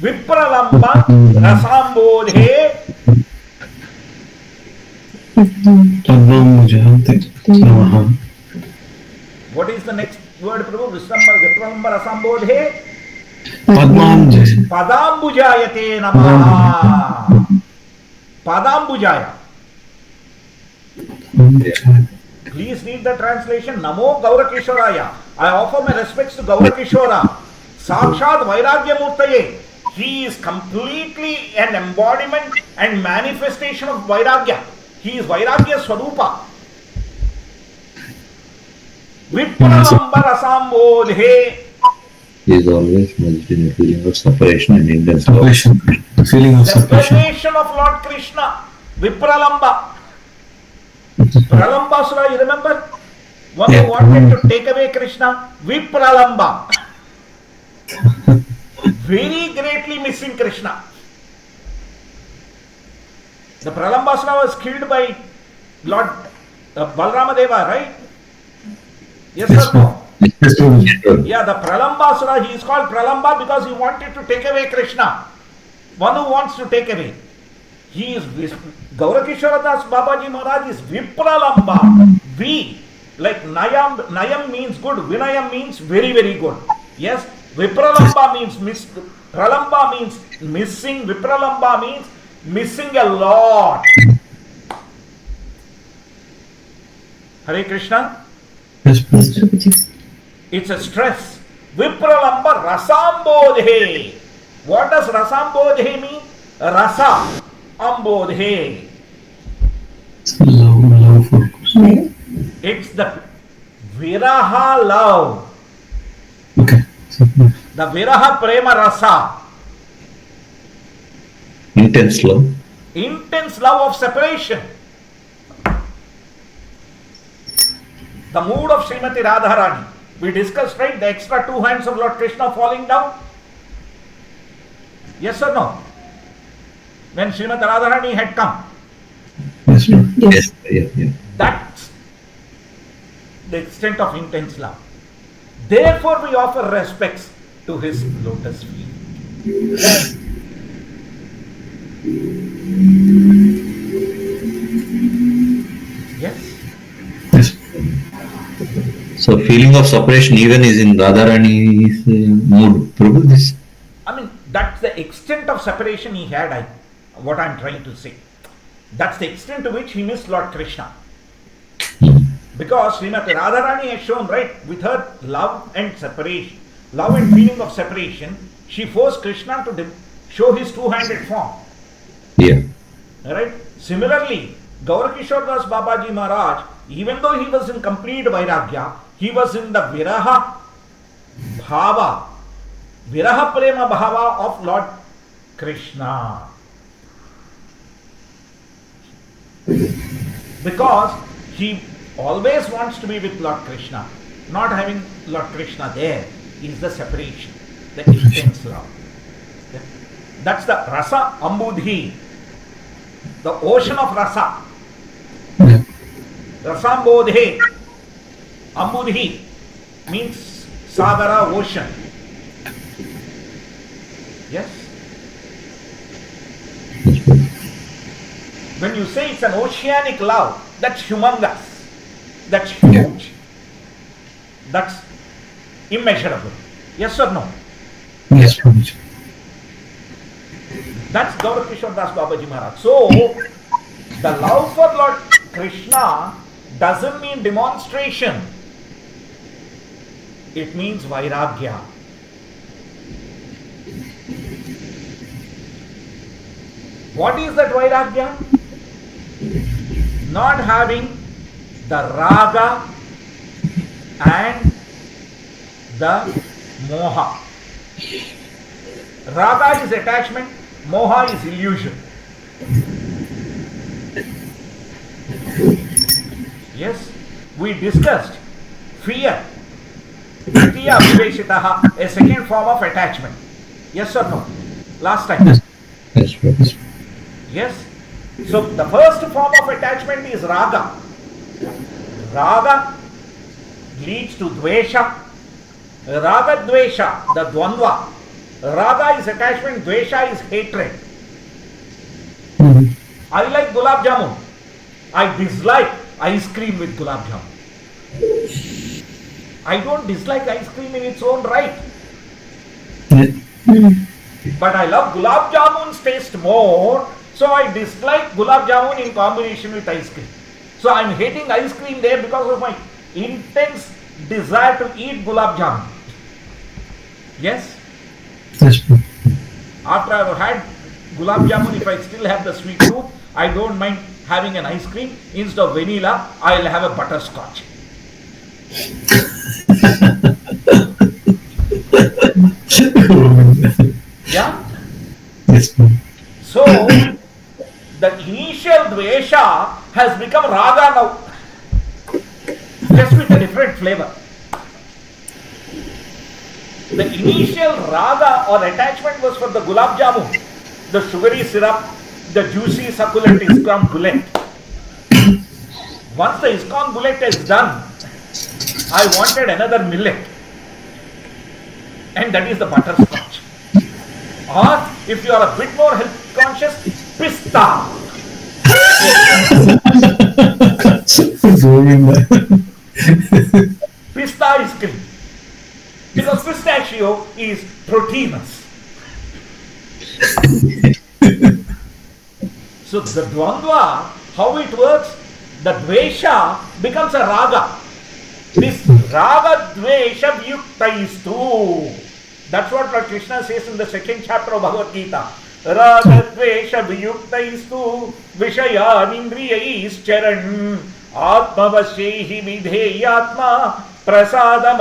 Vipralamba Rasambodhe. What is the next word, Prabhu? Vipralamba Rasambodhe. Padambujayate Namaha. Padambujaya. Please read the translation. Namo Gaura Kishoraya. I offer my respects to Gaura Kishora. Sakshat Vairagya Murtaye. He is completely an embodiment and manifestation of Vairagya. He is Vairagya Swarupa. Vipralamba rasambodhe. He is always merged in a feeling of separation and intense love. Separation. The feeling of separation. Separation of Lord Krishna. Vipralamba. Pralambasura, you remember? One who wanted to take away Krishna. Vipralamba. Very greatly missing Krishna. The Pralambasura was killed by Lord Balrama Deva, right? Yes or no? Yeah, the Pralambasura, he is called Pralamba because he wanted to take away Krishna. One who wants to take away. He is Gaurakishora Das Babaji Maharaj is Vipralamba. V, like Nayam means good, Vinayam means very, very good. Yes, Vipralamba means Pralamba means missing, Vipralamba means missing a lot. Hare Krishna. It's a stress. Vipralamba rasambodhe. What does rasambodhe mean? Rasa ambodhe. Love for Krishna. It's the viraha love. Okay. The viraha prema rasa. Intense love. Intense love of separation. The mood of Srimati Radharani. We discussed, right? The extra two hands of Lord Krishna falling down. Yes or no? When Srimati Radharani had come. Yes, Lord. Yes. Yeah. That's the extent of intense love. Therefore, we offer respects to his lotus feet. Yes. Yes. So feeling of separation even is in Radharani's mood. Prabhu, this. I mean, that's the extent of separation he had, what I'm trying to say. That's the extent to which he missed Lord Krishna. Because Srimati Radharani has shown, right, with her love and separation, love and feeling of separation, she forced Krishna to show his two-handed form. Yeah. Right? Similarly, Gaurakishore Das Babaji Maharaj, even though he was in complete Vairagya, he was in the Viraha Bhava, Viraha Prema Bhava of Lord Krishna. Because he always wants to be with Lord Krishna. Not having Lord Krishna there is the separation, the intense love. That's the Rasa Ambudhi, the ocean of Rasa. Yeah. Rasambodhe. Ambudhi means Sagara, ocean. Yes? When you say it's an oceanic love, that's humongous. That's huge. That's immeasurable. Yes or no? Yes, Prabhuji. That's Gaurakishore Das Babaji Maharaj. So, the love for Lord Krishna doesn't mean demonstration. It means Vairagya. What is that Vairagya? Not having the Raga and the Moha. Raga is attachment, Moha is illusion. Yes, we discussed fear, Ditya Viveshitaha, a second form of attachment. Yes or no? Last time. Yes. Yes, Prabhu. Yes. So the first form of attachment is Raga. Raga leads to Dvesha. Raga Dvesha, the Dvandva. Raga is attachment, Dvesha is hatred. I like gulab jamun. I dislike ice cream with gulab jamun. I don't dislike ice cream in its own right. But I love gulab jamun's taste more, so I dislike gulab jamun in combination with ice cream. So I am hating ice cream there because of my intense desire to eat gulab jamun. Yes? Yes, Prabhu. After I have had gulab jamun, if I still have the sweet tooth, I don't mind having an ice cream. Instead of vanilla, I will have a butterscotch. Yeah? Yes. So, the initial dvesha has become raga now, just with a different flavor. The initial raga or attachment was for the gulab jamun, the sugary syrup, the juicy succulent ISKCON bullet. Once the ISKCON bullet is done, I wanted another millet, and that is the butterscotch. Or if you are a bit more health conscious, pista. Pista ice cream. Because pistachio is proteinous. So the dvandva, how it works, the dvesha becomes a raga. This raga dvesha vyuktaistu. That's what Lord Krishna says in the second chapter of Bhagavad Gita. Raga dvesha vyuktaistu vishayan indriyais charan atmavasyehi vidheyatma prasadam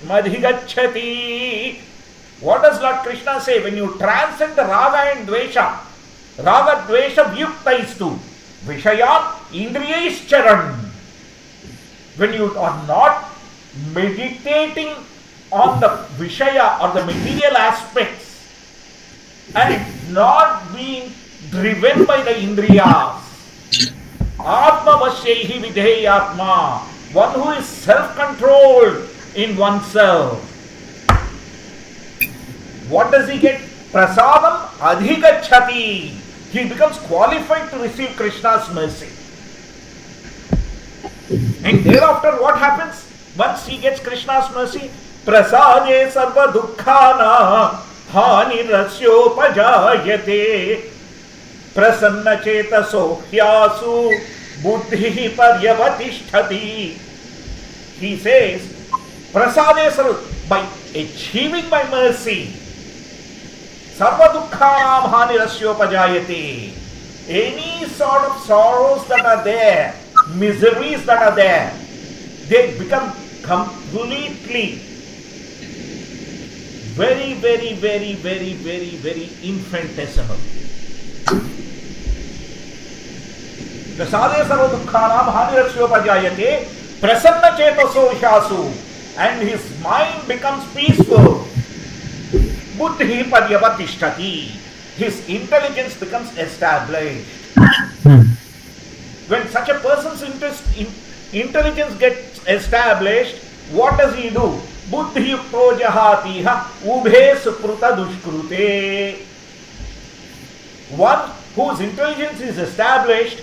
adhigacchati. What does Lord Krishna say? When you transcend the raga and dvesha, raga dvesha vyuktaistu vishayan indriyais charan. When you are not meditating on the vishaya or the material aspects and not being driven by the indriyas, atma vasyehi vidheyatma, one who is self-controlled in oneself. What does he get? Prasadam adhigacchati. He becomes qualified to receive Krishna's mercy. And thereafter what happens? Once he gets Krishna's mercy, prasade sarva dukkhana hanirasyopajayate prasanna chetaso hyasu buddhi paryavatishthati. He says, prasade sarva, by achieving my mercy, sarva dukkhanam hanirasyopajayate. Any sort of sorrows that are there, miseries that are there, they become completely very infinitesimal. Prasade sarva dukkhanam hanirasyopajayate prasanna chetaso hyasu, and his mind becomes peaceful. Buddhi paryavatishthati, his intelligence becomes established. When such a person's intelligence gets established, what does he do? Buddhi yukto jahatiha ubhe supruta dushkrute. One whose intelligence is established,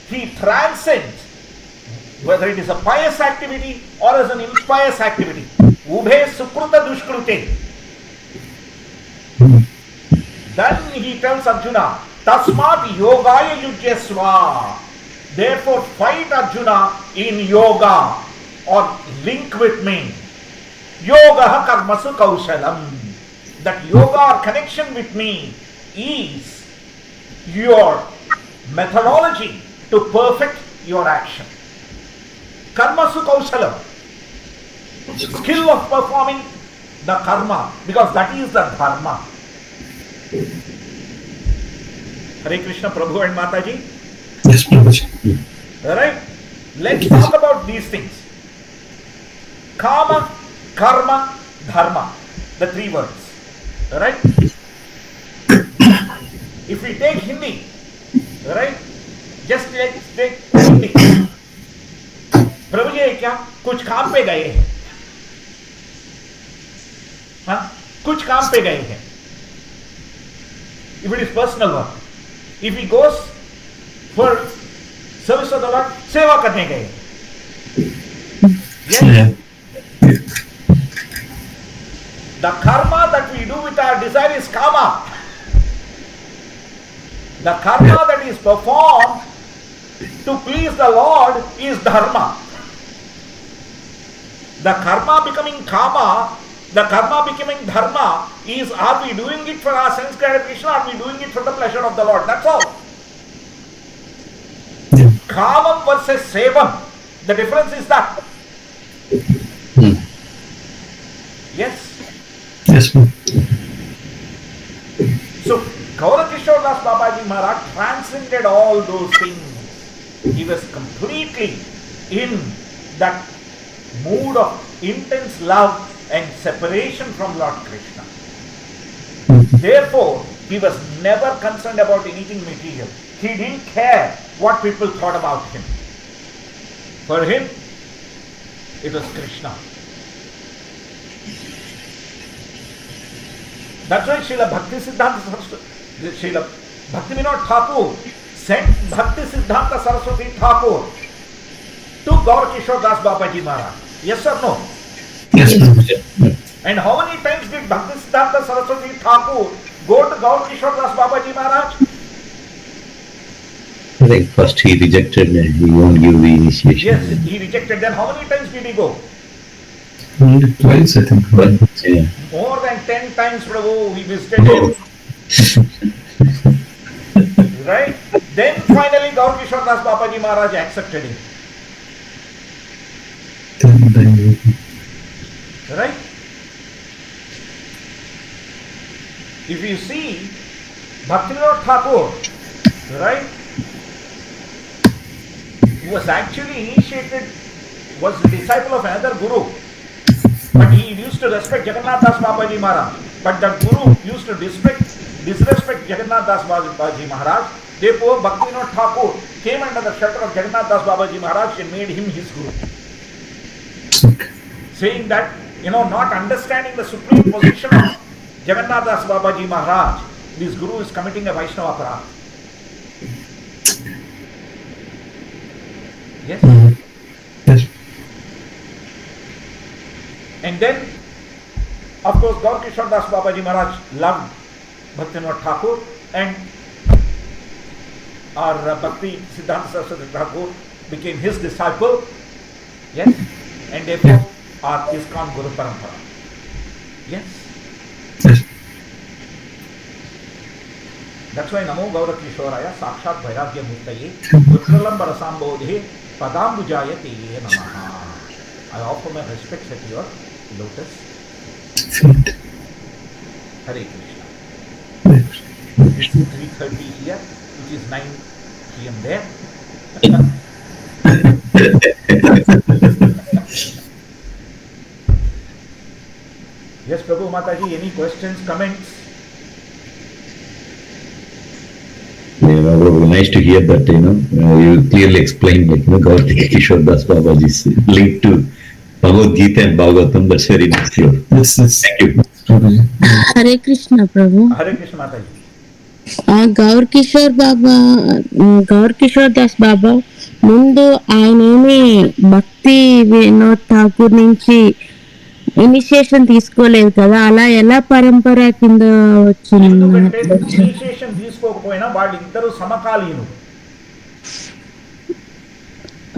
he transcends, whether it is a pious activity or as an impious activity. Ubhe supruta dushkrute. Then he tells Arjuna, Tasmat yogaya yujyasva. Therefore fight, Arjuna, in yoga, or link with me. Yoga karmasu kaushalam. That yoga or connection with me is your methodology to perfect your action. Karmasu kaushalam. Skill of performing the karma, because that is the dharma. Hare Krishna, Prabhu and Mataji. Yes, Prabhuji. Alright? Let's talk about these things. Kama, karma, dharma. The three words. Alright? If we take Hindi, alright? Just let's take Hindi. प्रभु जी क्या कुछ काम पे गए हैं? हाँ? कुछ काम पे गए हैं. If it is personal work. If he goes for service of the Lord, सेवा करने गए. Yes? Yeah. The karma that we do with our desire is kama. The karma that is performed to please the Lord is dharma. The karma becoming kama, the karma becoming dharma is, are we doing it for our sense gratification, or are we doing it for the pleasure of the Lord? That's all. Yeah. Kamam versus sevam. The difference is that Yes. Yes, ma'am. So Gaurakishore Das Babaji Maharaj transcended all those things. He was completely in that mood of intense love and separation from Lord Krishna. Therefore, he was never concerned about anything material. He didn't care what people thought about him. For him, it was Krishna. That's why Srila Bhakti Siddhanta Saraswati, Srila Bhakti Vinod Thakur sent Bhakti Siddhanta Saraswati Thakur to Gaurakishore Das Babaji Maharaj. Yes or no? Yes, ma'am. And how many times did Bhakti Siddhanta Saraswati Thakur go to Gaurakishore Das Babaji Maharaj? I think first he rejected, he won't give the initiation. Yes, he rejected. Then how many times did he go? Only twice, I think. But, yeah. More than 10 times, Prabhu, we visited him. Right? Then finally Gaurakishore Das Babaji Maharaj accepted him. Right? If you see Bhaktivinoda Thakur, right, was actually initiated, was the disciple of another guru. But he used to respect Jagannath Das Babaji Maharaj. But that guru used to disrespect Jagannath Das Babaji Maharaj. Therefore, Bhaktivinoda Thakur came under the shelter of Jagannath Das Babaji Maharaj and made him his guru. Saying that, not understanding the supreme position of Jagannath Das Babaji Maharaj, this guru is committing a Vaishnava aparadha. Yes? Yes. And then, of course, Gaurakishore Das Babaji Maharaj loved Bhaktivinoda Thakur, and our Bhakti Siddhanta Saraswati Thakur became his disciple. Yes? And therefore, our ISKCON Guru Parampara. Yes? Yes. That's why Namo Gaurakishoraya Sakshat Vairagya Murtaye Putralambara Sambodhe Padambujaya Teye Namaha. I offer my respects at your lotus feet. Hare Krishna. It's 3:30 here, which is 9 p.m. there. Yes, Prabhu Mataji, any questions, comments? Nice to hear that, you clearly explained, Gaurakishore Das Babaji's link to Bhagavad Gita and Bhagavatam. That's very nice. Yes. Thank you. Hare Krishna, Prabhu. Hare Krishna Mataji. Gaurakishore Das బాబా ముందు ఆయనేమి భక్తి వినోద్ ఠాకూర్ నుంచి initiation తీసుకోలేదు కదా, అలా ఎలా పరంపర కింద వచ్చింది? ఇనిషియేషన్ తీసుకోకపోయినా వాళ్ళిద్దరూ సమకాలీనులు.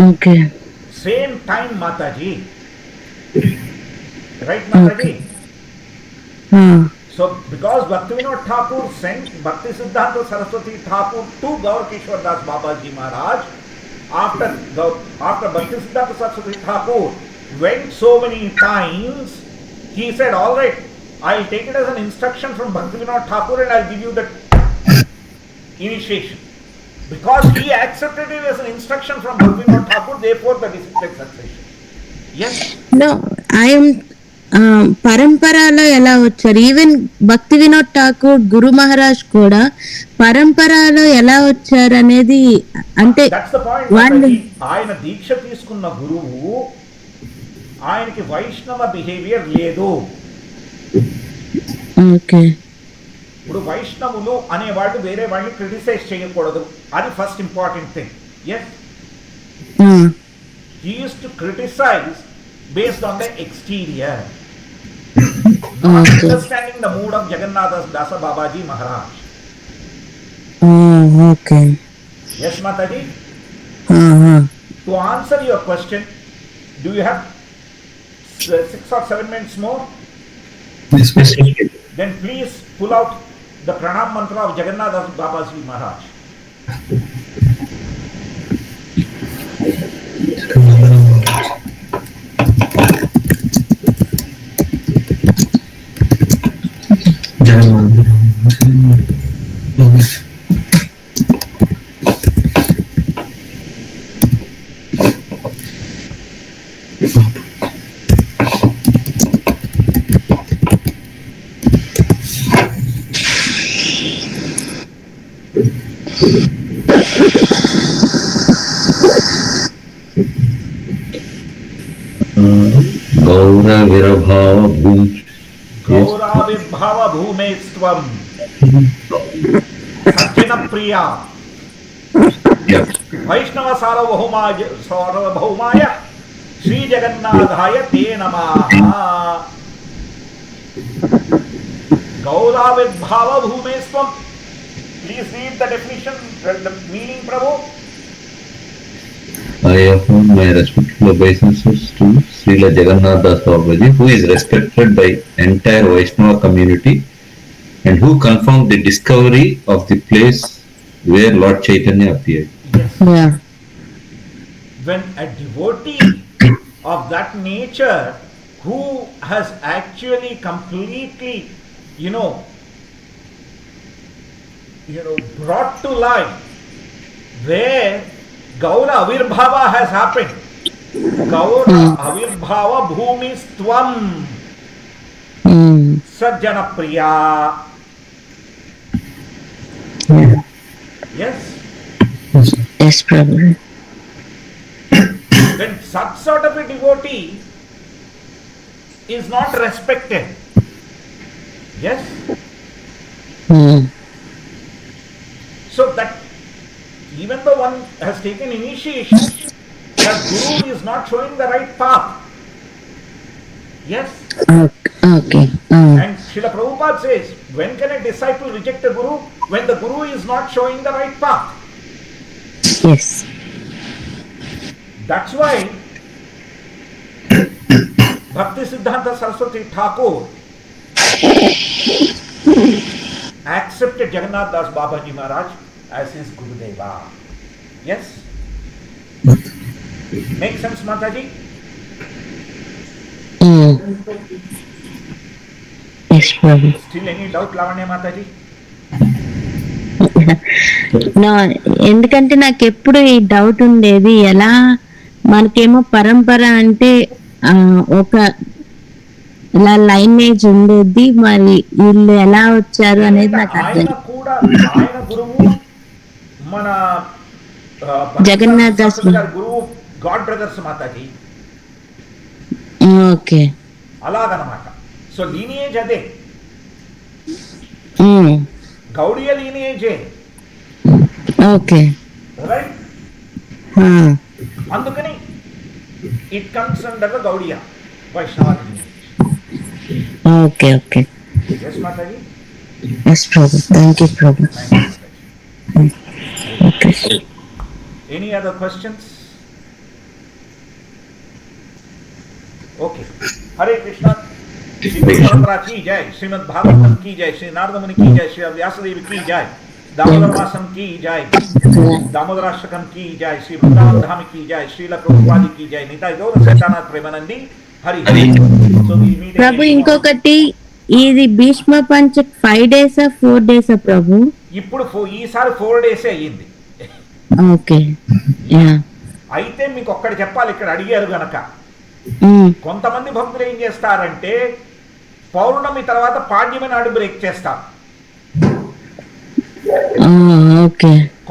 Okay. Same time Mataji. Right Mataji? So, because Bhaktivinoda Thakur sent Bhakti Siddhanta Saraswati Thakur to Gaurakishore Das Babaji Maharaj, after Bhakti Siddhanta Saraswati Thakur went so many times, he said, all right, I'll take it as an instruction from Bhaktivinoda Thakur and I'll give you the initiation. Because he accepted it as an instruction from Bhaktivinoda Thakur, therefore the distinct succession. Yes? No, I am పరంపరలో ఎలా వచ్చారు? Even భక్తి వినోద్ ఠాకూర్ గురు మహారాజ్ కూడా పరంపరలో ఎలా వచ్చారు అనేది, అంటే ఆయన దీక్ష తీసుకున్న గురువు ఆయనకి వైష్ణవ బిహేవియర్ లేదు. ఓకే. ఇప్పుడు వైష్ణవులు అనేవాళ్ళు వేరే వాళ్ళని క్రిటిసైజ్ చేయకూడదు, అది first important thing. Yes, he used to criticise based on the exterior, not understanding the mood of Jagannath Dasa Babaji Maharaj. Okay. Yes, Mataji? To answer your question, do you have 6 or 7 minutes more? Yes, Then please pull out the pranam mantra of Jagannath Dasa Babaji Maharaj. గౌరవిర్భావ భూమి గౌరావిర్భావ భూమేస్త్వం సజ్జన ప్రియా వైష్ణవ సార్వభౌమాయ శ్రీ జగన్నాథాయ తే నమః. గౌరావిర్భావ భూమేస్త్వం. Please read the definition, the meaning, Prabhu. I affirm my respectful obeisances to Srila Jagannath Das Babaji, who is respected by entire Vaishnava community and who confirmed the discovery of the place where Lord Chaitanya appeared. Yes. Yeah. When a devotee of that nature who has actually completely, brought to life where Gaura Avirbhava has happened. Gaura Avirbhava Bhumistvam Sajjana Priya. Yeah. Yes. Yes, Prabhu. When such sort of a devotee is not respected, yes, so that even though one has taken initiation, that guru is not showing the right path. Yes. Okay. And Srila Prabhupada says, when can a disciple reject a guru? When the guru is not showing the right path. Yes. That's why Bhakti Siddhanta Saraswati Thakur accepted Jagannath Das Babaji Maharaj as his Gurudeva. Yes? Make sense, Mataji? Yes, Prabhu. Still any doubt, Lavanya Mataji? నా ఎందుకంటే నాకు ఎప్పుడు ఈ doubt ఉండేది, ఎలా మనకేమో పరంపర అంటే ఒక ఇలా లైనేజ్ ఉండేది, మరి వీళ్ళు ఎలా వచ్చారు అనేది నాకు అర్థం. ఆయన గురువు మన జగన్నాథ్ దాస్ గురువు గాడ్ బ్రదర్స్ మాతాజీ. ఓకే, అలాగనమాట. సో లీనియేజ్ అదే, గౌడీయ లీనియేజే. Okay, right. అందుకని it comes under the Gaudiya Vaishnava lineage. Okay. Yes, Mataji. Yes, Prabhu. Thank you, Prabhu. Okay. Any other questions? Okay. Hare Krishna. Shri Parambara ki jai, Srimad Bhagavatam ki jai, Shri Narada Muni ki jai, Shri Vyasadeva ki jai, Damodar Masam ki jai, Damodarashtakam ki jai, Shri Vrindavan Dham ki jai, Srila Prabhupada ki jai, Nitai Gaura Saitanath Premanandi. Hari. So we meet. ప్రభు ఇంకొకటి, ఇది భీష్మ పంచ 5 days 4 days ప్రభు? ఇప్పుడు ఈసారి 4 days అయ్యింది. Okay. అయితే మీకు ఒక్కటి చెప్పాలి, ఇక్కడ అడిగారు గనక. కొంతమంది భక్తులు ఏం చేస్తారంటే పౌర్ణమి తర్వాత పాడ్యమి నాడు బ్రేక్ చేస్తారు.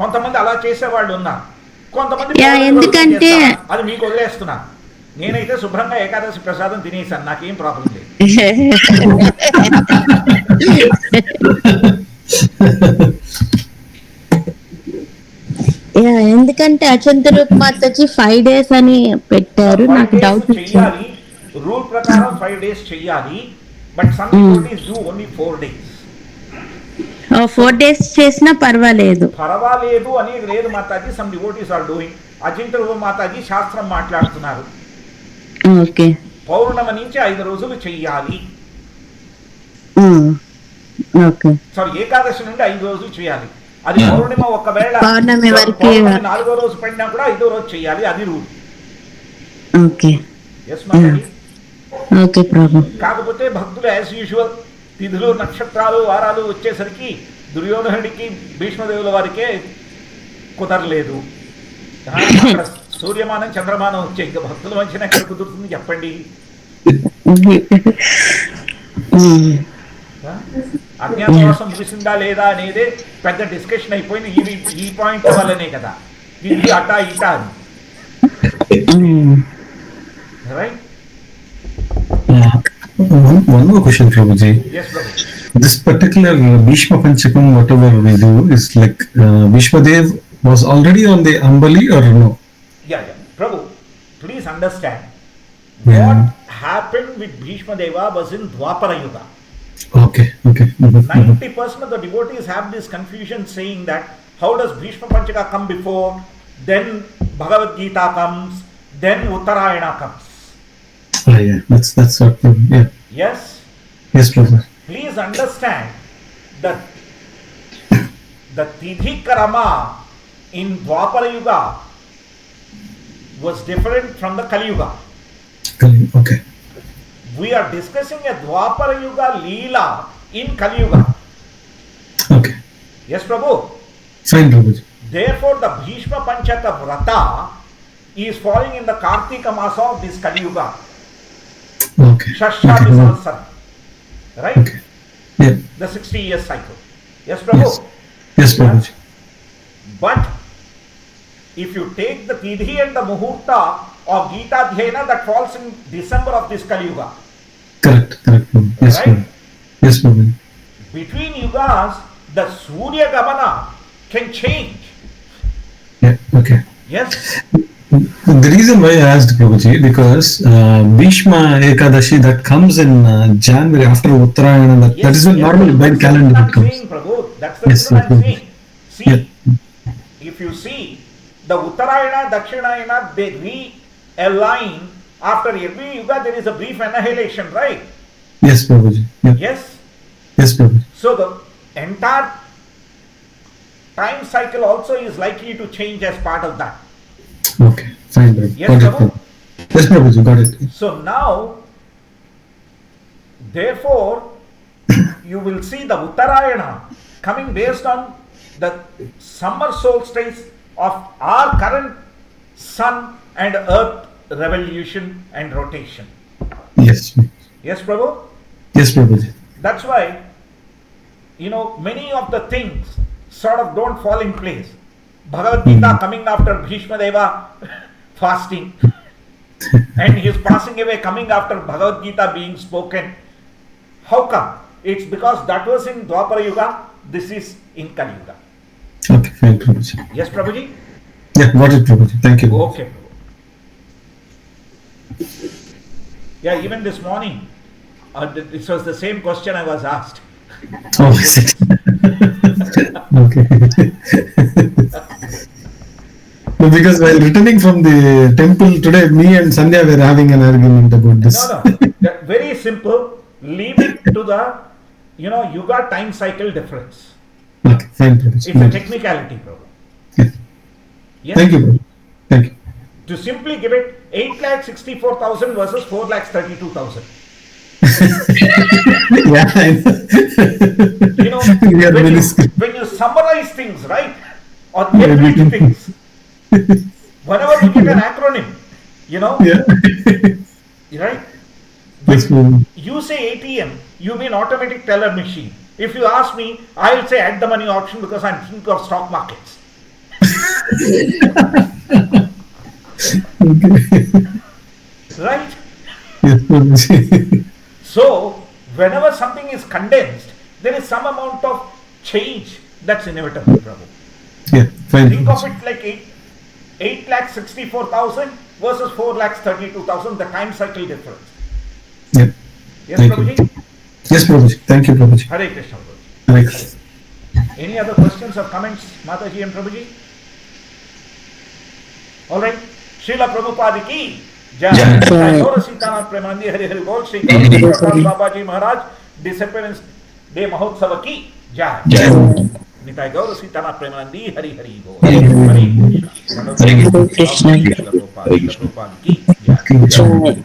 కొంతమంది అలా చేసేవాళ్ళు ఉన్నారు. కొంతమంది ఎందుకంటే అది మీకు వదిలేస్తున్నా. నేనైతే శుభ్రంగా ఏకాదశి ప్రసాదం తినేసాను, నాకేం ప్రాబ్లం లేదు. ఎందుకంటే అచంత రూప్ మాతాజీ 5 days అని పెట్టారు. నాకు డౌట్ చెయ్యాలి, రూల్ ప్రకారం 5 days చెయ్యాలి. But some devotees do only 4 days. 4 days చేసినా పర్వాలేదు అనేది లేదు Mataji. Some devotees are doing. Achinta Roop Mataji శాస్త్రం మాట్లాడుతున్నారు. ఓకే, పౌర్ణమి నుంచి 5 రోజులు చెయ్యాలి. ఓకే, సారీ, ఏకాదశి నుండి 5 రోజులు చేయాలి. అది పౌర్ణిమ ఒకవేళ 4వ రోజు పడినా కూడా 5వ రోజు చేయాలి. అది rule. Okay. Yes Mataji. Okay Prabhu. కాకపోతే భక్తులు యాజ్ యూజువల్ తిథులు నక్షత్రాలు వారాలు వచ్చేసరికి దుర్యోధనుడికి భీష్మదేవుల వారికే కుదరలేదు. అక్కడ సూర్యమానం చంద్రమానం వచ్చే ఇంకా భక్తుల మధ్యన ఎక్కడ కుదురుతుంది చెప్పండి. అజ్ఞాతవాసం ముగిసిందా లేదా అనేదే పెద్ద డిస్కషన్ అయిపోయింది ఈ పాయింట్ వల్లనే కదా, ఇది అటా ఇటా అని. Right. One more question, Prabhuji. Yes, Prabhu. This particular Bhishma Panchakam, whatever we do, is like Bhishma Dev was already on the Ambali or no? Yeah. Prabhu, please understand. Yeah. What happened with Bhishma Deva was in Dwapara Yuga. Okay. 90% of the devotees have this confusion saying that how does Bhishma Panchaka come before, then Bhagavad Gita comes, then Uttarayana comes. Yeah, that's what. Yeah. Yes, Prabhu. please understand that the Tidhi Karama in Dwapara Yuga was different from the Kali Yuga. Okay. We are discussing a Dwapara Yuga Leela in Kali Yuga. Okay. Yes, Prabhu. Fine, Prabhuji. Therefore, the Bhishma Panchaka Vrata is falling in the Kartika Masa of this Kali Yuga. Okay. Shashya Samvatsara. Right? Okay. Yeah. The 60-year cycle. Yes, Prabhu. Yes, Prabhuji. But if you take the Tidhi and the Muhurta of Gita Dhyayana, that falls in December of this Kali Yuga. Correct, Prabhu. Yes, Right? Prabhu. Yes, Prabhu. Between yugas, the Surya Gamana can change. Yeah, okay. Yes? The reason why I asked Prabhuji, because Bhishma Ekadashi that comes in January after Uttarayana, that is when normally by calendar That's it what I'm comes. saying, Prabhu. That's the Yes, reason I'm Prabhu. saying. See, Yeah. if you see, the Uttarayana, Dakshinayana, they realign after every yuga. There is a brief annihilation, right? Yes, Prabhuji. Yeah. Yes. Yes, Prabhuji. So the entire time cycle also is likely to change as part of that. Okay, fine, Prabhu. Yes, Got it, Prabhu. Prabhu. Yes, Prabhuji, got it. So now, therefore, you will see the Uttarayana coming based on the summer solstice of our current sun and earth revolution and rotation. Yes. Yes, Prabhu? Yes, Prabhuji. That's why, many of the things sort of don't fall in place. Bhagavad Gita coming after Bhishma Deva fasting, and his passing away coming after Bhagavad Gita being spoken. How come? It's because that was in Dwapara Yuga, this is in Kali Yuga. Okay, fine, Prabhuji. Yes, Prabhuji? Yeah, got it, Prabhuji. Thank you. Okay. Yeah, even this morning, this was the same question I was asked. Oh, is it? Okay. No, because while returning from the temple today, me and Sandhya were having an argument about this. No. Very simple. Leave it to the, Yuga time cycle difference. Okay, fine, Prabhuji. It's a technicality, Prabhu. Yes. Yes? Thank you, Prabhu. Thank you. To simply give it 8,64,000 versus 4,32,000. Yeah, I know. We are very skilled. When you summarize things, right, or abbreviate things, whenever you get an acronym, Yeah. right? Yes, Prabhu. You say ATM, you mean automatic teller machine. If you ask me, I'll say at the money auction because I'm thinking of stock markets. Okay. Right? Yes, Prabhuji. So, whenever something is condensed, there is some amount of change that's inevitable, Prabhu. Yeah, fine. Think of Prabhuji. it like 8,64,000 versus 4,32,000, the time cycle difference. Yeah. Yes, Thank Prabhuji? you. Yes, Prabhuji. Thank you, Prabhuji. Hare Krishna, Prabhuji. Hare Krishna. Any other questions or comments, Mataji and Prabhuji? Alright. Srila Prabhupada ki jai. Gaura Sitanath Premanandi Hari Hari Bol. Sri Gaura Babaji Maharaj Disappearance Day Mahotsava ki jai. Nitai Gaura Sitanath Premanandi Hari Hari Bol. Hare Krishna. Hare Krishna. Prabhupada ki jai. Jai.